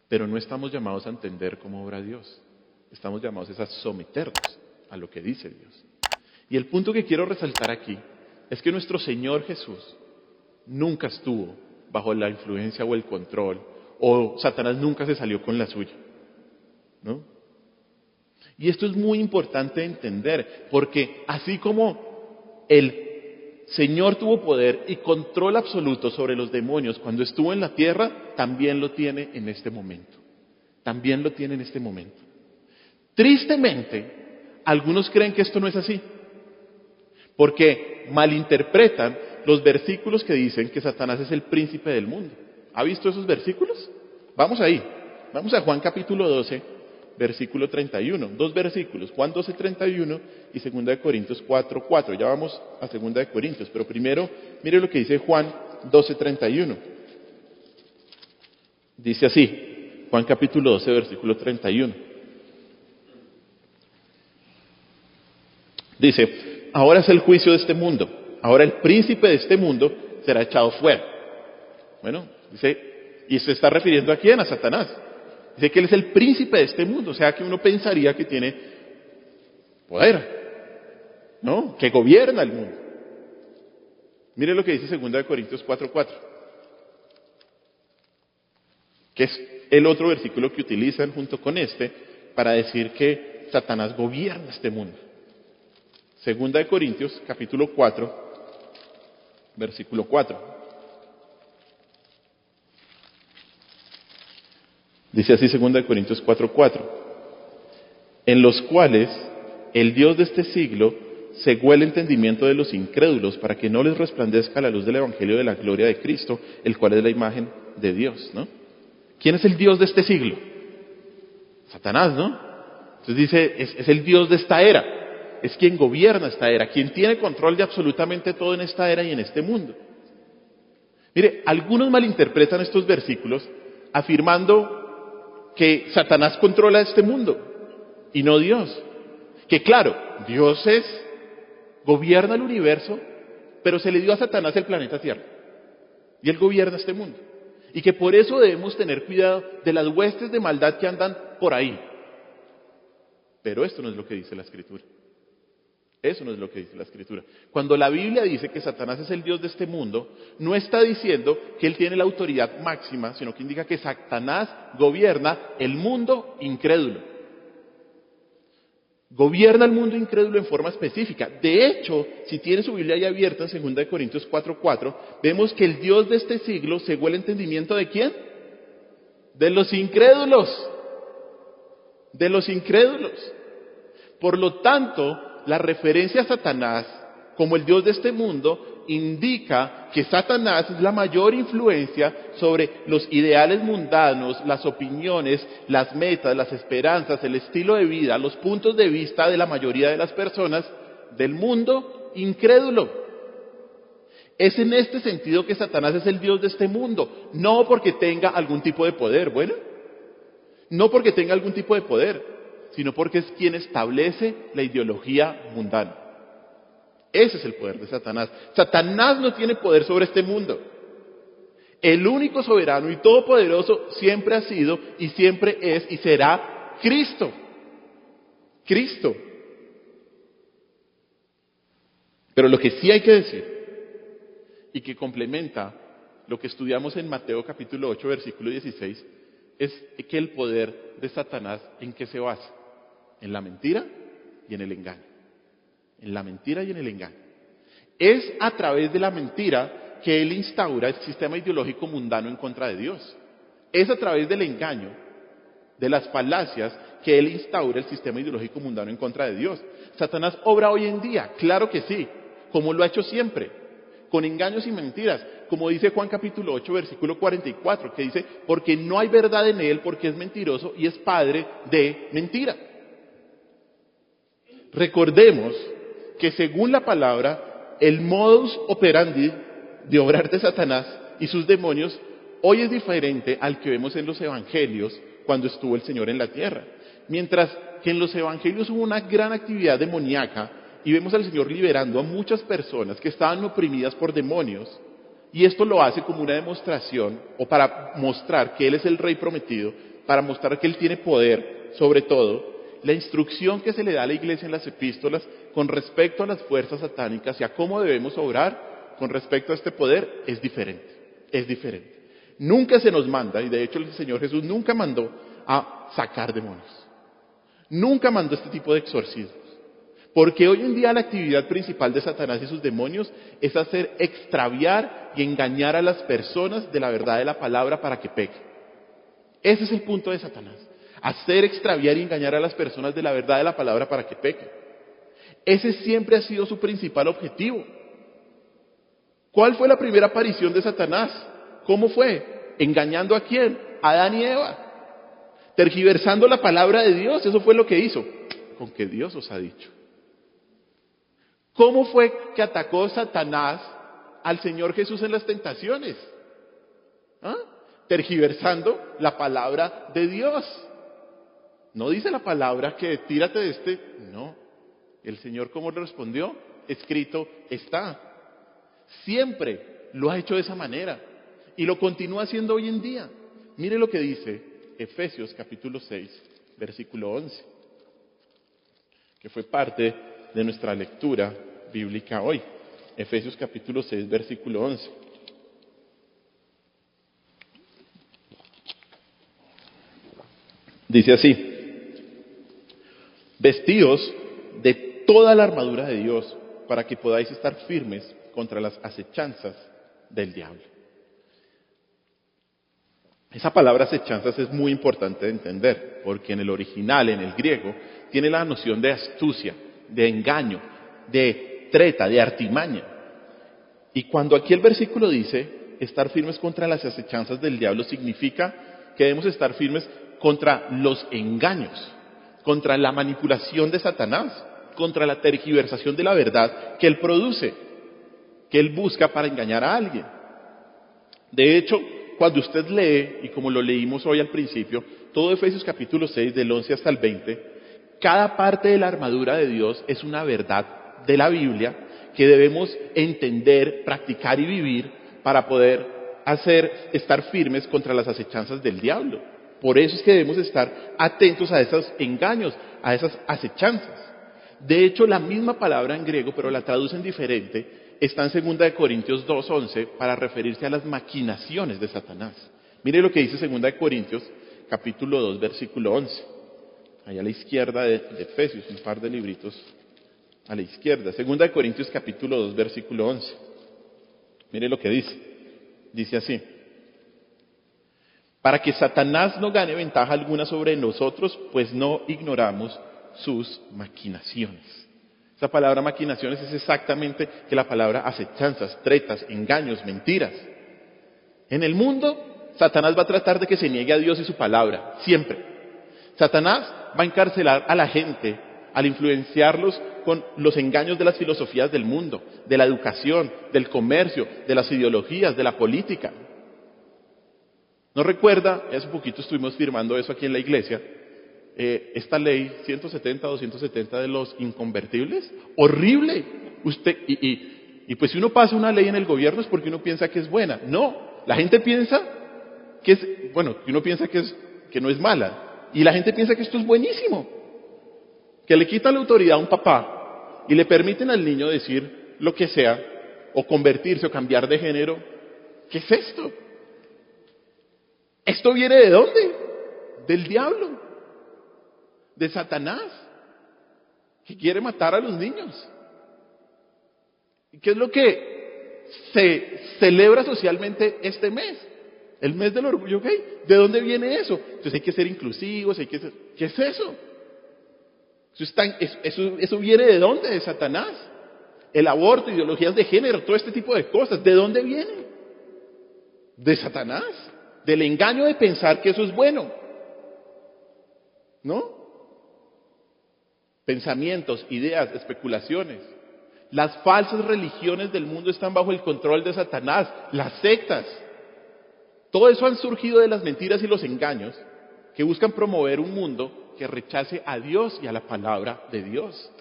S1: Pero no estamos llamados a entender cómo obra Dios. Estamos llamados a someternos a lo que dice Dios. Y el punto que quiero resaltar aquí es que nuestro Señor Jesús nunca estuvo bajo la influencia o el control, o Satanás nunca se salió con la suya, ¿no? Y esto es muy importante entender, porque así como el Señor tuvo poder y control absoluto sobre los demonios cuando estuvo en la tierra, también lo tiene en este momento. También lo tiene en este momento. Tristemente, algunos creen que esto no es así, porque malinterpretan los versículos que dicen que Satanás es el príncipe del mundo. ¿Ha visto esos versículos? Vamos ahí. Vamos a Juan capítulo 12, versículo 31. Dos versículos, Juan 12, 31 y 2 Corintios 4, 4. Ya vamos a 2 Corintios, pero primero, mire lo que dice Juan 12, 31. Dice así, Juan capítulo 12, versículo 31. Dice, ahora es el juicio de este mundo. Ahora el príncipe de este mundo será echado fuera. Bueno, dice, y se está refiriendo a quién, a Satanás. Dice que él es el príncipe de este mundo, o sea que uno pensaría que tiene poder, ¿no? Que gobierna el mundo. Mire lo que dice 2 Corintios 4:4, que es el otro versículo que utilizan junto con este para decir que Satanás gobierna este mundo. 2 Corintios capítulo 4, versículo 4. Dice así 2 Corintios 4:4, en los cuales el Dios de este siglo cegó el entendimiento de los incrédulos para que no les resplandezca la luz del evangelio de la gloria de Cristo, el cual es la imagen de Dios, ¿no? ¿Quién es el Dios de este siglo? Satanás, ¿no? Entonces dice, es el Dios de esta era, es quien gobierna esta era, quien tiene control de absolutamente todo en esta era y en este mundo. Mire, algunos malinterpretan estos versículos afirmando que Satanás controla este mundo y no Dios. Que claro, Dios gobierna el universo, pero se le dio a Satanás el planeta Tierra. Y él gobierna este mundo. Y que por eso debemos tener cuidado de las huestes de maldad que andan por ahí. Pero esto no es lo que dice la Escritura. Eso no es lo que dice la Escritura. Cuando la Biblia dice que Satanás es el Dios de este mundo, no está diciendo que él tiene la autoridad máxima, sino que indica que Satanás gobierna el mundo incrédulo. Gobierna el mundo incrédulo en forma específica. De hecho, si tiene su Biblia ahí abierta en 2 Corintios 4:4, vemos que el Dios de este siglo cegó el entendimiento ¿de quién? De los incrédulos. De los incrédulos. Por lo tanto, la referencia a Satanás como el Dios de este mundo indica que Satanás es la mayor influencia sobre los ideales mundanos, las opiniones, las metas, las esperanzas, el estilo de vida, los puntos de vista de la mayoría de las personas del mundo incrédulo. Es en este sentido que Satanás es el Dios de este mundo, no porque tenga algún tipo de poder, bueno, no porque tenga algún tipo de poder, sino porque es quien establece la ideología mundana. Ese es el poder de Satanás. Satanás no tiene poder sobre este mundo. El único soberano y todopoderoso siempre ha sido y siempre es y será Cristo. Cristo. Pero lo que sí hay que decir, y que complementa lo que estudiamos en Mateo capítulo 8, versículo 16, es que el poder de Satanás, ¿en qué se basa? En la mentira y en el engaño. En la mentira y en el engaño. Es a través de la mentira que él instaura el sistema ideológico mundano en contra de Dios. Es a través del engaño, de las falacias, que él instaura el sistema ideológico mundano en contra de Dios. Satanás obra hoy en día, claro que sí, como lo ha hecho siempre, con engaños y mentiras, como dice Juan capítulo 8, versículo 44, que dice, porque no hay verdad en él, porque es mentiroso y es padre de mentira. Recordemos que según la palabra, el modus operandi de obrar de Satanás y sus demonios hoy es diferente al que vemos en los evangelios cuando estuvo el Señor en la tierra. Mientras que en los evangelios hubo una gran actividad demoníaca y vemos al Señor liberando a muchas personas que estaban oprimidas por demonios, y esto lo hace como una demostración o para mostrar que Él es el Rey prometido. para mostrar que Él tiene poder sobre todo, la instrucción que se le da a la iglesia en las epístolas con respecto a las fuerzas satánicas y a cómo debemos obrar con respecto a este poder es diferente. Es diferente. Nunca se nos manda, y de hecho el Señor Jesús nunca mandó a sacar demonios. Nunca mandó este tipo de exorcismos. Porque hoy en día la actividad principal de Satanás y sus demonios es hacer extraviar y engañar a las personas de la verdad de la palabra para que pequen. Ese es el punto de Satanás. Hacer extraviar y engañar a las personas de la verdad de la palabra para que pequen. Ese siempre ha sido su principal objetivo. ¿Cuál fue la primera aparición de Satanás? ¿Cómo fue? ¿Engañando a quién? A Adán y Eva. Tergiversando la palabra de Dios. Eso fue lo que hizo. Con que Dios os ha dicho. ¿Cómo fue que atacó Satanás al Señor Jesús en las tentaciones? ¿Ah? Tergiversando la palabra de Dios. No dice la palabra que tírate de este. No. El Señor, ¿cómo le respondió? Escrito está. Siempre lo ha hecho de esa manera. Y lo continúa haciendo hoy en día. Mire lo que dice Efesios capítulo 6, versículo 11. Que fue parte de nuestra lectura bíblica hoy. Efesios capítulo 6, versículo 11. Dice así: vestidos de toda la armadura de Dios para que podáis estar firmes contra las acechanzas del diablo. Esa palabra acechanzas es muy importante de entender, porque en el original, en el griego, tiene la noción de astucia, de engaño, de treta, de artimaña. Y cuando aquí el versículo dice estar firmes contra las acechanzas del diablo, significa que debemos estar firmes contra los engaños, contra la manipulación de Satanás, contra la tergiversación de la verdad que él produce, que él busca para engañar a alguien. De hecho, cuando usted lee, y como lo leímos hoy al principio, todo Efesios capítulo 6, del 11 hasta el 20, cada parte de la armadura de Dios es una verdad de la Biblia que debemos entender, practicar y vivir para poder estar firmes contra las acechanzas del diablo. Por eso es que debemos estar atentos a esos engaños, a esas acechanzas. De hecho, la misma palabra en griego, pero la traducen diferente, está en 2 Corintios 2:11 para referirse a las maquinaciones de Satanás. Mire lo que dice 2 Corintios capítulo 2, versículo 11. Allá a la izquierda de Efesios, un par de libritos a la izquierda. 2 Corintios capítulo 2, versículo 11. Mire lo que dice. Dice así: para que Satanás no gane ventaja alguna sobre nosotros, pues no ignoramos sus maquinaciones. Esa palabra maquinaciones es exactamente que la palabra acechanzas, tretas, engaños, mentiras. En el mundo, Satanás va a tratar de que se niegue a Dios y su palabra, siempre. Satanás va a encarcelar a la gente al influenciarlos con los engaños de las filosofías del mundo, de la educación, del comercio, de las ideologías, de la política. ¿No recuerda? Hace poquito estuvimos firmando eso aquí en la iglesia. Esta ley 170-270 de los inconvertibles, horrible. Y pues si uno pasa una ley en el gobierno es porque uno piensa que es buena. No, la gente piensa que es, bueno, uno piensa que no es mala. Y la gente piensa que esto es buenísimo. Que le quitan la autoridad a un papá y le permiten al niño decir lo que sea, o convertirse o cambiar de género. ¿Qué es esto? ¿Esto viene de dónde? Del diablo. De Satanás, que quiere matar a los niños. ¿Y qué es lo que se celebra socialmente este mes? El mes del orgullo gay. ¿De dónde viene eso? Entonces hay que ser inclusivos, hay que ser... ¿Qué es eso? ¿Eso viene de dónde? De Satanás. El aborto, ideologías de género, todo este tipo de cosas. ¿De dónde viene? De Satanás. Del engaño de pensar que eso es bueno. ¿No? Pensamientos, ideas, especulaciones. Las falsas religiones del mundo están bajo el control de Satanás, las sectas. Todo eso han surgido de las mentiras y los engaños que buscan promover un mundo que rechace a Dios y a la palabra de Dios.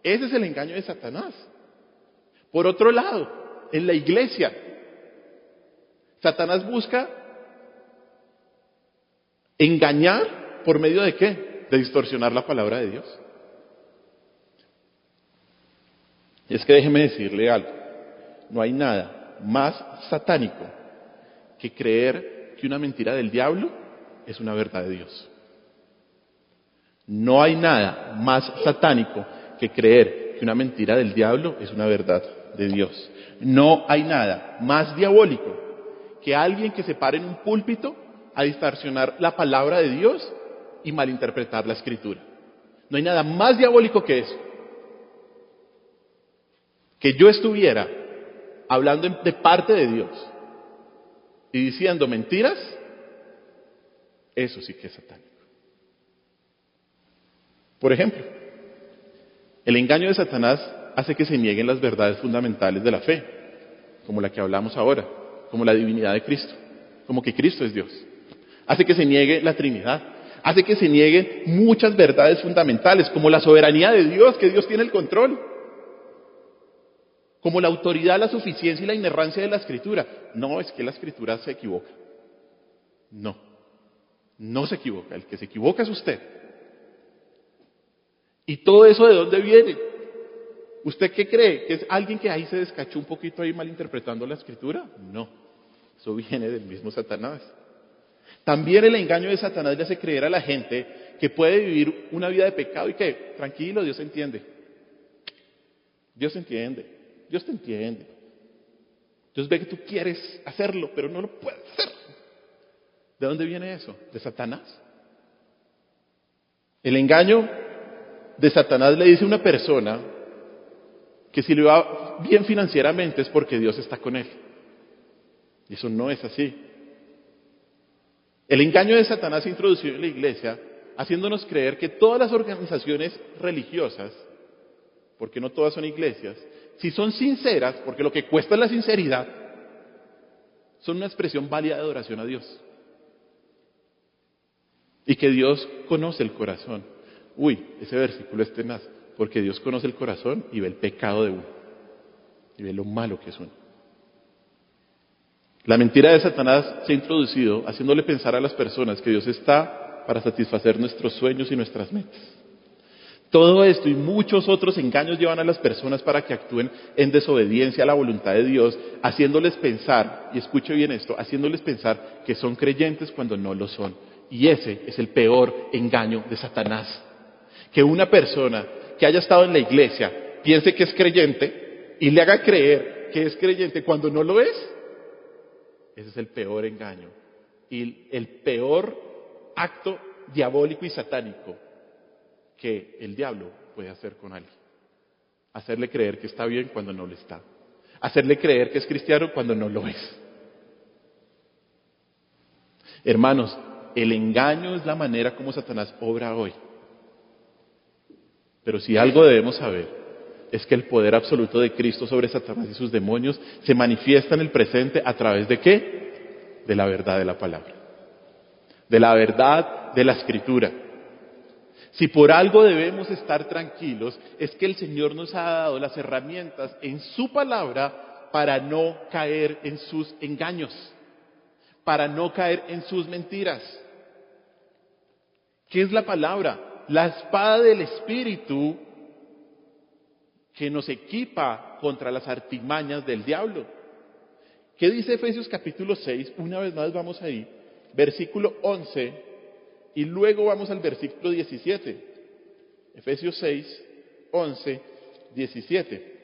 S1: Ese es el engaño de Satanás. Por otro lado, en la iglesia, Satanás busca ¿Engañar por medio de qué? De distorsionar la palabra de Dios. Y es que déjeme decirle algo. No hay nada más satánico que creer que una mentira del diablo es una verdad de Dios. No hay nada más satánico que creer que una mentira del diablo es una verdad de Dios. No hay nada más diabólico que alguien que se pare en un púlpito a distorsionar la palabra de Dios y malinterpretar la Escritura. No hay nada más diabólico que eso. Que yo estuviera hablando de parte de Dios y diciendo mentiras, eso sí que es satánico. Por ejemplo, el engaño de Satanás hace que se nieguen las verdades fundamentales de la fe, como la que hablamos ahora, como la divinidad de Cristo, como que Cristo es Dios. Hace que se niegue la Trinidad, hace que se nieguen muchas verdades fundamentales, como la soberanía de Dios, que Dios tiene el control, como la autoridad, la suficiencia y la inerrancia de la Escritura. No, es que la Escritura se equivoca. No se equivoca, el que se equivoca es usted. ¿Y todo eso de dónde viene? ¿Usted qué cree? ¿Que es alguien que ahí se descachó un poquito ahí malinterpretando la Escritura? No, eso viene del mismo Satanás. También el engaño de Satanás le hace creer a la gente que puede vivir una vida de pecado y que, tranquilo, Dios entiende. Dios entiende, Dios te entiende. Dios ve que tú quieres hacerlo, pero no lo puedes hacer. ¿De dónde viene eso? ¿De Satanás? El engaño de Satanás le dice a una persona que si le va bien financieramente es porque Dios está con él. Y eso no es así. El engaño de Satanás se introdució en la iglesia haciéndonos creer que todas las organizaciones religiosas, porque no todas son iglesias, si son sinceras, porque lo que cuesta es la sinceridad, son una expresión válida de adoración a Dios. Y que Dios conoce el corazón. Uy, ese versículo es tenaz, porque Dios conoce el corazón y ve el pecado de uno, y ve lo malo que es uno. La mentira de Satanás se ha introducido haciéndole pensar a las personas que Dios está para satisfacer nuestros sueños y nuestras metas. Todo esto y muchos otros engaños llevan a las personas para que actúen en desobediencia a la voluntad de Dios, haciéndoles pensar, y escuche bien esto, haciéndoles pensar que son creyentes cuando no lo son. Y ese es el peor engaño de Satanás. Que una persona que haya estado en la iglesia piense que es creyente y le haga creer que es creyente cuando no lo es. Ese es el peor engaño y el peor acto diabólico y satánico que el diablo puede hacer con alguien. Hacerle creer que está bien cuando no lo está. Hacerle creer que es cristiano cuando no lo es. Hermanos, el engaño es la manera como Satanás obra hoy. Pero si algo debemos saber es que el poder absoluto de Cristo sobre Satanás y sus demonios se manifiesta en el presente a través de ¿qué? De la verdad de la palabra. De la verdad de la Escritura. Si por algo debemos estar tranquilos es que el Señor nos ha dado las herramientas en su palabra para no caer en sus engaños, para no caer en sus mentiras. ¿Qué es la palabra? La espada del Espíritu que nos equipa contra las artimañas del diablo. ¿Qué dice Efesios capítulo 6? Una vez más vamos ahí, versículo 11, y luego vamos al versículo 17. Efesios 6, 11, 17.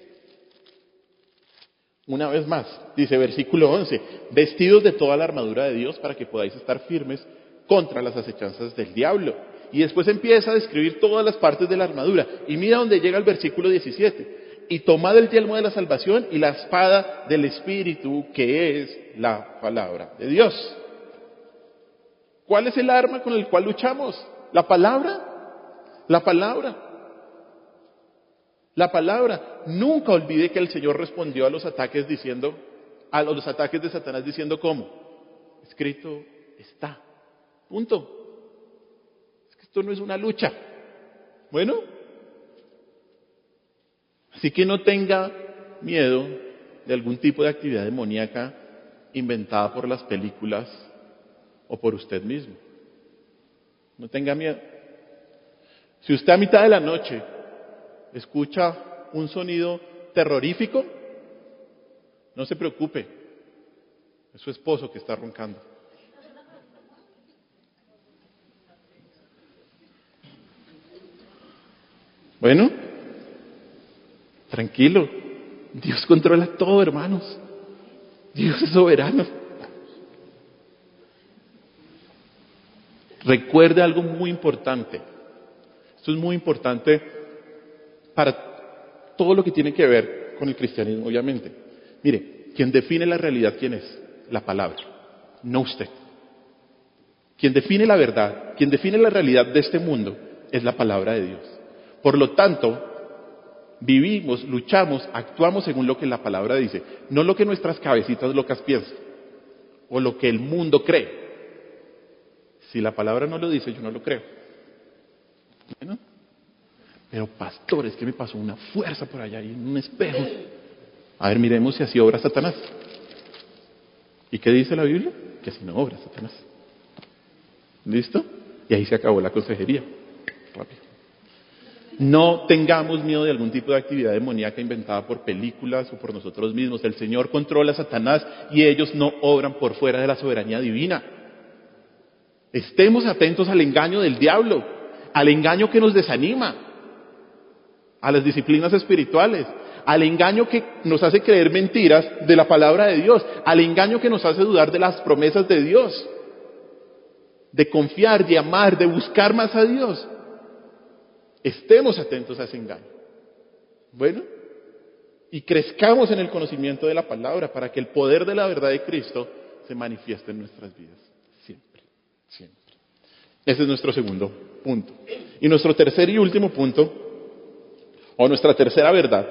S1: Una vez más, dice versículo 11, vestidos de toda la armadura de Dios para que podáis estar firmes contra las acechanzas del diablo. Y después empieza a describir todas las partes de la armadura. Y mira dónde llega el versículo 17. Y tomad el yelmo de la salvación y la espada del Espíritu, que es la palabra de Dios. ¿Cuál es el arma con el cual luchamos? ¿La palabra? La palabra. La palabra. Nunca olvide que el Señor respondió a los ataques diciendo, a los ataques de Satanás diciendo ¿cómo? Escrito está. Punto. Esto no es una lucha. Bueno, así que no tenga miedo de algún tipo de actividad demoníaca inventada por las películas o por usted mismo. No tenga miedo. Si usted a mitad de la noche escucha un sonido terrorífico, no se preocupe. Es su esposo que está roncando. Bueno, tranquilo. Dios controla todo, hermanos. Dios es soberano. Recuerde algo muy importante. Esto es muy importante para todo lo que tiene que ver con el cristianismo, obviamente. Mire, quien define la realidad, ¿quién es? La palabra, no usted. Quien define la verdad, quien define la realidad de este mundo, es la palabra de Dios. Por lo tanto, vivimos, luchamos, actuamos según lo que la palabra dice, no lo que nuestras cabecitas locas piensan, o lo que el mundo cree. Si la palabra no lo dice, yo no lo creo. ¿Bueno? Pero pastor, es que me pasó una fuerza por allá y en un espejo. A ver, miremos si así obra Satanás. ¿Y qué dice la Biblia? Que así no obra Satanás. ¿Listo? Y ahí se acabó la consejería. Rápido. No tengamos miedo de algún tipo de actividad demoníaca inventada por películas o por nosotros mismos. El Señor controla a Satanás y ellos no obran por fuera de la soberanía divina. Estemos atentos al engaño del diablo, al engaño que nos desanima, a las disciplinas espirituales, al engaño que nos hace creer mentiras de la palabra de Dios, al engaño que nos hace dudar de las promesas de Dios, de confiar, de amar, de buscar más a Dios. Estemos atentos a ese engaño. Bueno, y crezcamos en el conocimiento de la palabra para que el poder de la verdad de Cristo se manifieste en nuestras vidas. Siempre, siempre. Ese es nuestro segundo punto. Y nuestro tercer y último punto, o nuestra tercera verdad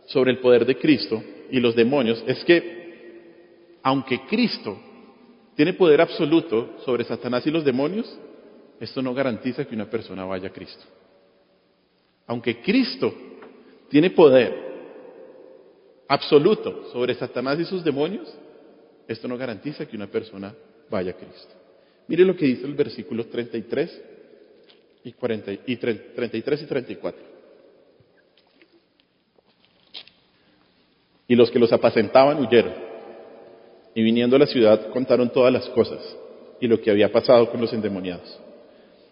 S1: sobre el poder de Cristo y los demonios, es que aunque Cristo tiene poder absoluto sobre Satanás y los demonios, esto no garantiza que una persona vaya a Cristo. Aunque Cristo tiene poder absoluto sobre Satanás y sus demonios, esto no garantiza que una persona vaya a Cristo. Mire lo que dice el versículo 33 y 33 y 34. Y los que los apacentaban huyeron, y viniendo a la ciudad contaron todas las cosas y lo que había pasado con los endemoniados.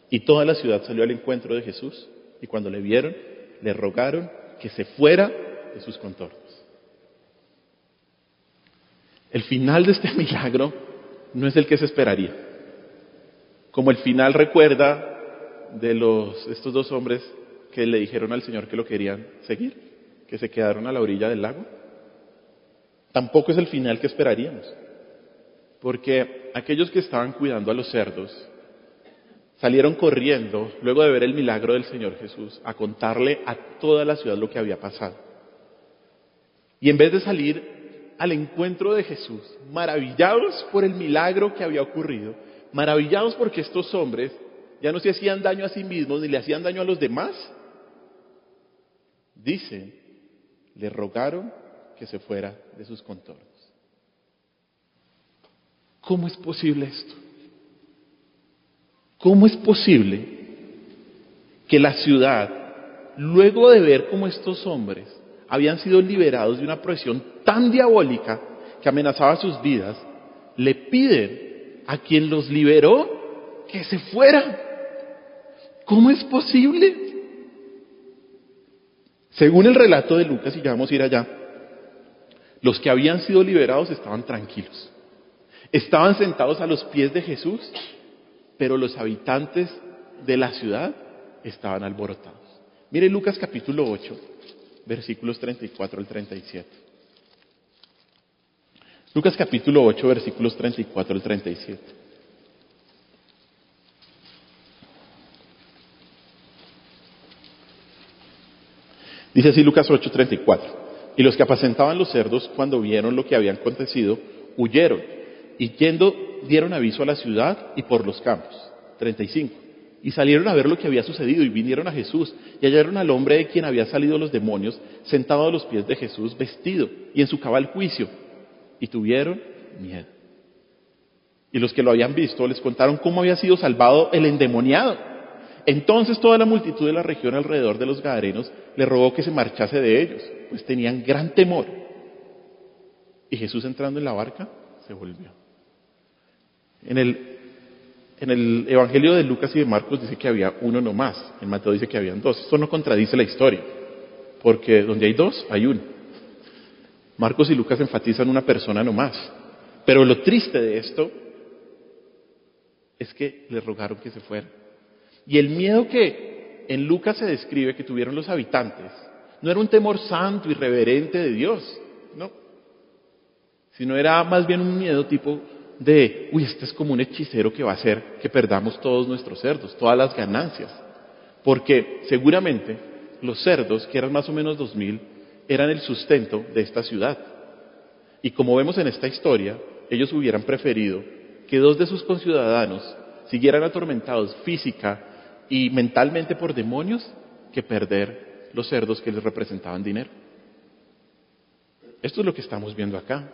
S1: Y toda la ciudad salió al encuentro de Jesús, y cuando le vieron, le rogaron que se fuera de sus contornos. El final de este milagro no es el que se esperaría. Como el final, recuerda, de estos dos hombres que le dijeron al Señor que lo querían seguir, que se quedaron a la orilla del lago. Tampoco es el final que esperaríamos, porque aquellos que estaban cuidando a los cerdos salieron corriendo, luego de ver el milagro del Señor Jesús, a contarle a toda la ciudad lo que había pasado. Y en vez de salir al encuentro de Jesús, maravillados por el milagro que había ocurrido, maravillados porque estos hombres ya no se hacían daño a sí mismos ni le hacían daño a los demás, dicen, le rogaron que se fuera de sus contornos. ¿Cómo es posible esto? ¿Cómo es posible que la ciudad, luego de ver cómo estos hombres habían sido liberados de una presión tan diabólica que amenazaba sus vidas, le piden a quien los liberó que se fuera? ¿Cómo es posible? Según el relato de Lucas, y ya vamos a ir allá, los que habían sido liberados estaban tranquilos. Estaban sentados a los pies de Jesús, pero los habitantes de la ciudad estaban alborotados. Mire Lucas capítulo 8, versículos 34 al 37. Lucas capítulo 8, versículos 34 al 37. Dice así Lucas 8, 34. Y los que apacentaban los cerdos, cuando vieron lo que había acontecido, huyeron, y yendo dieron aviso a la ciudad y por los campos. 35. Y salieron a ver lo que había sucedido, y vinieron a Jesús, y hallaron al hombre de quien había salido los demonios, sentado a los pies de Jesús, vestido, y en su cabal juicio, y tuvieron miedo. Y los que lo habían visto les contaron cómo había sido salvado el endemoniado. Entonces toda la multitud de la región alrededor de los Gadarenos le rogó que se marchase de ellos, pues tenían gran temor. Y Jesús, entrando en la barca, se volvió. En el Evangelio de Lucas y de Marcos dice que había uno nomás. En Mateo dice que habían dos. Esto no contradice la historia, porque donde hay dos, hay uno. Marcos y Lucas enfatizan una persona nomás. Pero lo triste de esto es que le rogaron que se fuera. Y el miedo que en Lucas se describe que tuvieron los habitantes no era un temor santo y reverente de Dios, no, sino era más bien un miedo tipo de, este es como un hechicero que va a hacer que perdamos todos nuestros cerdos, todas las ganancias, porque seguramente los cerdos, que eran más o menos 2000, eran el sustento de esta ciudad. Y como vemos en esta historia, ellos hubieran preferido que 2 de sus conciudadanos siguieran atormentados física y mentalmente por demonios que perder los cerdos que les representaban dinero. Esto es lo que estamos viendo acá.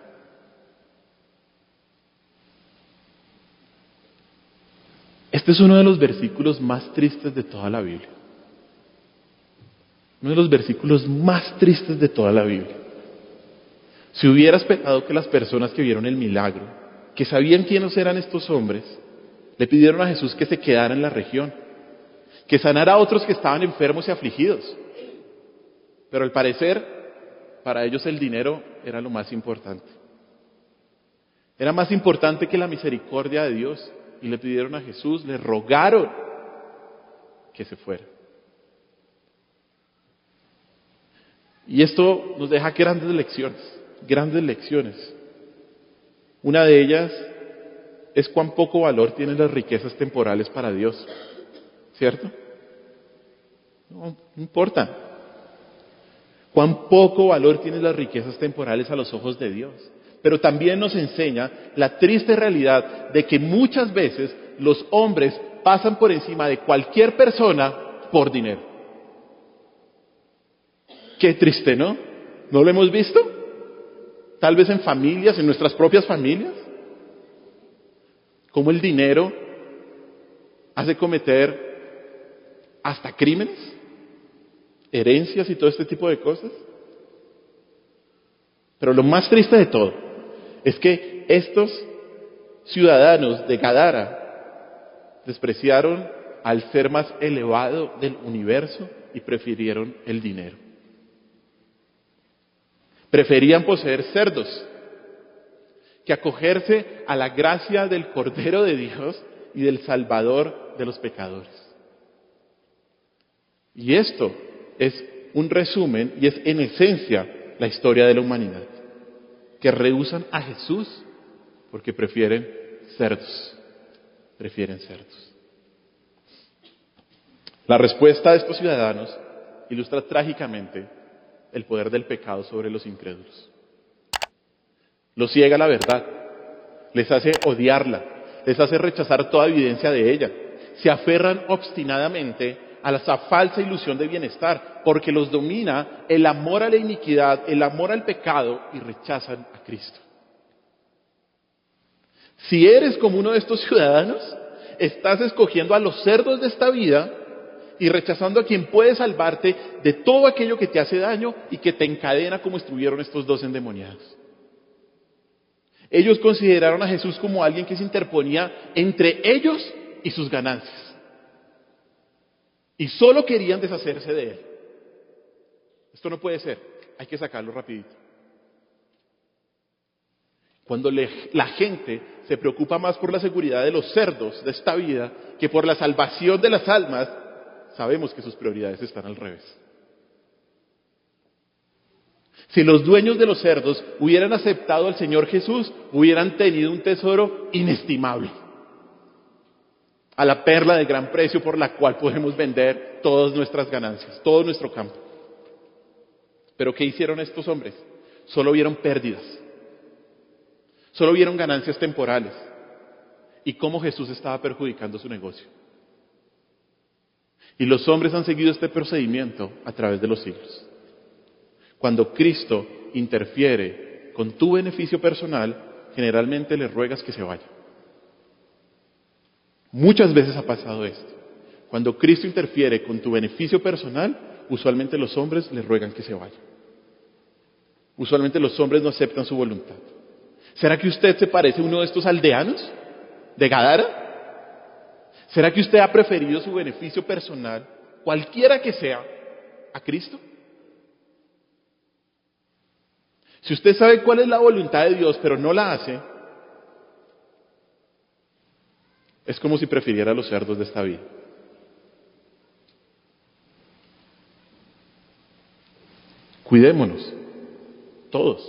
S1: Este es uno de los versículos más tristes de toda la Biblia. Uno de los versículos más tristes de toda la Biblia. Si hubiera esperado que las personas que vieron el milagro, que sabían quiénes eran estos hombres, le pidieron a Jesús que se quedara en la región, que sanara a otros que estaban enfermos y afligidos. Pero al parecer, para ellos el dinero era lo más importante. Era más importante que la misericordia de Dios. Y le pidieron a Jesús, le rogaron que se fuera. Y esto nos deja grandes lecciones. Una de ellas es cuán poco valor tienen las riquezas temporales para Dios, ¿cierto? No importa. Cuán poco valor tienen las riquezas temporales a los ojos de Dios. Pero también nos enseña la triste realidad de que muchas veces los hombres pasan por encima de cualquier persona por dinero. Qué triste, ¿no? ¿No lo hemos visto? Tal vez en familias, en nuestras propias familias. Cómo el dinero hace cometer hasta crímenes, herencias y todo este tipo de cosas. Pero lo más triste de todo es que estos ciudadanos de Gadara despreciaron al ser más elevado del universo y prefirieron el dinero. Preferían poseer cerdos que acogerse a la gracia del Cordero de Dios y del Salvador de los pecadores. Y esto es un resumen y es en esencia la historia de la humanidad, que rehúsan a Jesús porque prefieren cerdos. La respuesta de estos ciudadanos ilustra trágicamente el poder del pecado sobre los incrédulos. Los ciega la verdad, les hace odiarla, les hace rechazar toda evidencia de ella. Se aferran obstinadamente a esa falsa ilusión de bienestar, porque los domina el amor a la iniquidad, el amor al pecado, y rechazan a Cristo. Si eres como uno de estos ciudadanos, estás escogiendo a los cerdos de esta vida y rechazando a quien puede salvarte de todo aquello que te hace daño y que te encadena, como estuvieron estos 2 endemoniados. Ellos consideraron a Jesús como alguien que se interponía entre ellos y sus ganancias. Y solo querían deshacerse de él. Esto no puede ser, hay que sacarlo rapidito. Cuando la gente se preocupa más por la seguridad de los cerdos de esta vida que por la salvación de las almas, sabemos que sus prioridades están al revés. Si los dueños de los cerdos hubieran aceptado al Señor Jesús, hubieran tenido un tesoro inestimable, a la perla de gran precio por la cual podemos vender todas nuestras ganancias, todo nuestro campo. Pero ¿qué hicieron estos hombres? Solo vieron pérdidas, solo vieron ganancias temporales y cómo Jesús estaba perjudicando su negocio. Y los hombres han seguido este procedimiento a través de los siglos. Cuando Cristo interfiere con tu beneficio personal, generalmente le ruegas que se vaya. Muchas veces ha pasado esto. Cuando Cristo interfiere con tu beneficio personal, usualmente los hombres le ruegan que se vaya. Usualmente los hombres no aceptan su voluntad. ¿Será que usted se parece a uno de estos aldeanos de Gadara? ¿Será que usted ha preferido su beneficio personal, cualquiera que sea, a Cristo? Si usted sabe cuál es la voluntad de Dios, pero no la hace, es como si prefiriera los cerdos de esta vida. Cuidémonos, todos,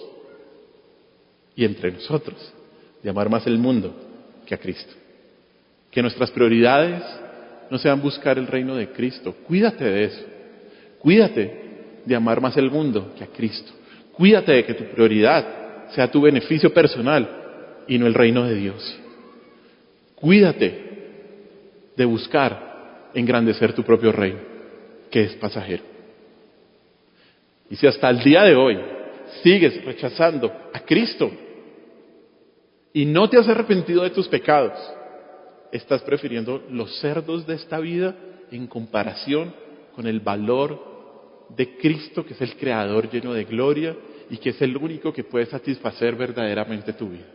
S1: y entre nosotros, de amar más el mundo que a Cristo. Que nuestras prioridades no sean buscar el reino de Cristo. Cuídate de eso. Cuídate de amar más el mundo que a Cristo. Cuídate de que tu prioridad sea tu beneficio personal y no el reino de Dios. Cuídate de buscar engrandecer tu propio reino, que es pasajero. Y si hasta el día de hoy sigues rechazando a Cristo y no te has arrepentido de tus pecados, estás prefiriendo los cerdos de esta vida en comparación con el valor de Cristo, que es el Creador lleno de gloria y que es el único que puede satisfacer verdaderamente tu vida.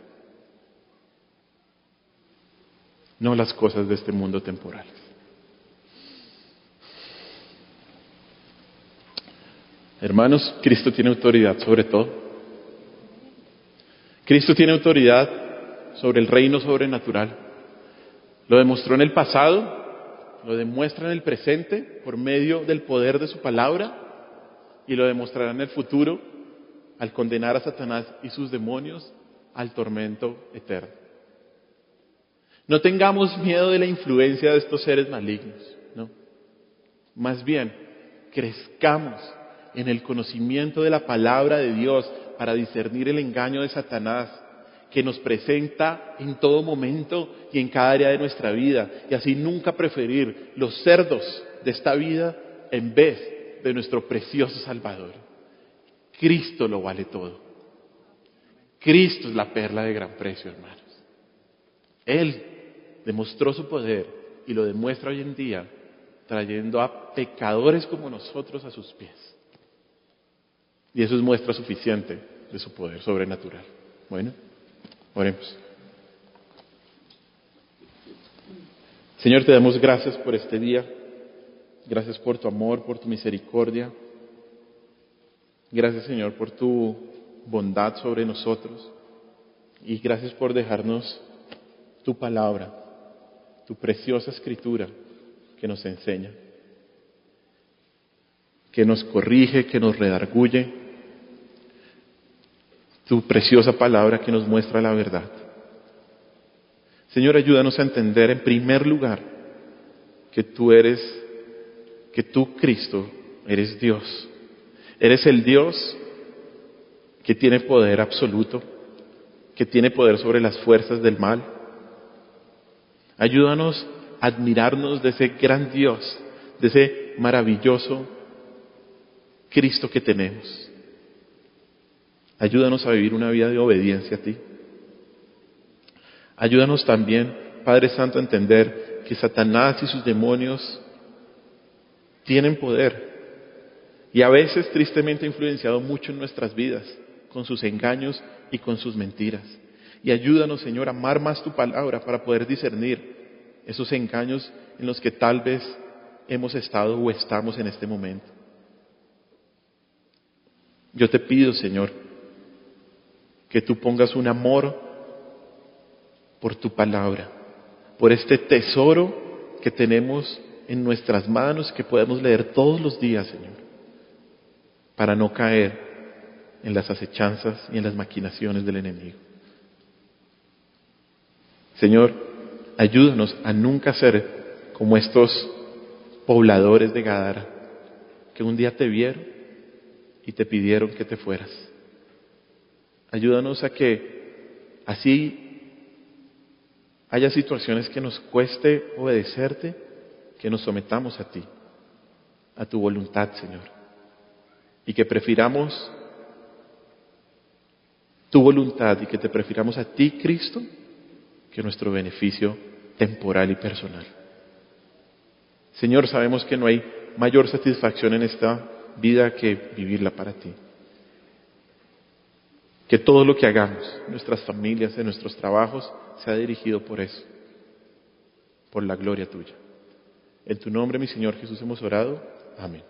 S1: No las cosas de este mundo temporales. Hermanos, Cristo tiene autoridad sobre todo. Cristo tiene autoridad sobre el reino sobrenatural. Lo demostró en el pasado, lo demuestra en el presente por medio del poder de su palabra y lo demostrará en el futuro al condenar a Satanás y sus demonios al tormento eterno. No tengamos miedo de la influencia de estos seres malignos, no. Más bien, crezcamos en el conocimiento de la palabra de Dios para discernir el engaño de Satanás que nos presenta en todo momento y en cada área de nuestra vida, y así nunca preferir los cerdos de esta vida en vez de nuestro precioso Salvador. Cristo lo vale todo. Cristo es la perla de gran precio, hermanos. Él demostró su poder y lo demuestra hoy en día trayendo a pecadores como nosotros a sus pies. Y eso es muestra suficiente de su poder sobrenatural. Bueno, oremos. Señor, te damos gracias por este día. Gracias por tu amor, por tu misericordia. Gracias, Señor, por tu bondad sobre nosotros. Y gracias por dejarnos tu palabra, tu preciosa escritura que nos enseña, que nos corrige, que nos redarguye, tu preciosa palabra que nos muestra la verdad. Señor, ayúdanos a entender en primer lugar que tú, Cristo, eres Dios. Eres el Dios que tiene poder absoluto, que tiene poder sobre las fuerzas del mal. Ayúdanos a admirarnos de ese gran Dios, de ese maravilloso Cristo que tenemos. Ayúdanos a vivir una vida de obediencia a ti. Ayúdanos también, Padre Santo, a entender que Satanás y sus demonios tienen poder y a veces tristemente ha influenciado mucho en nuestras vidas con sus engaños y con sus mentiras. Y ayúdanos, Señor, a amar más tu palabra para poder discernir esos engaños en los que tal vez hemos estado o estamos en este momento. Yo te pido, Señor, que tú pongas un amor por tu palabra, por este tesoro que tenemos en nuestras manos, que podemos leer todos los días, Señor, para no caer en las acechanzas y en las maquinaciones del enemigo. Señor, ayúdanos a nunca ser como estos pobladores de Gadara, que un día te vieron y te pidieron que te fueras. Ayúdanos a que así haya situaciones que nos cueste obedecerte, que nos sometamos a ti, a tu voluntad, Señor, y que prefiramos tu voluntad y que te prefiramos a ti, Cristo, que nuestro beneficio temporal y personal. Señor, sabemos que no hay mayor satisfacción en esta vida que vivirla para ti. Que todo lo que hagamos, en nuestras familias, en nuestros trabajos, sea dirigido por eso, por la gloria tuya. En tu nombre, mi Señor Jesús, hemos orado. Amén.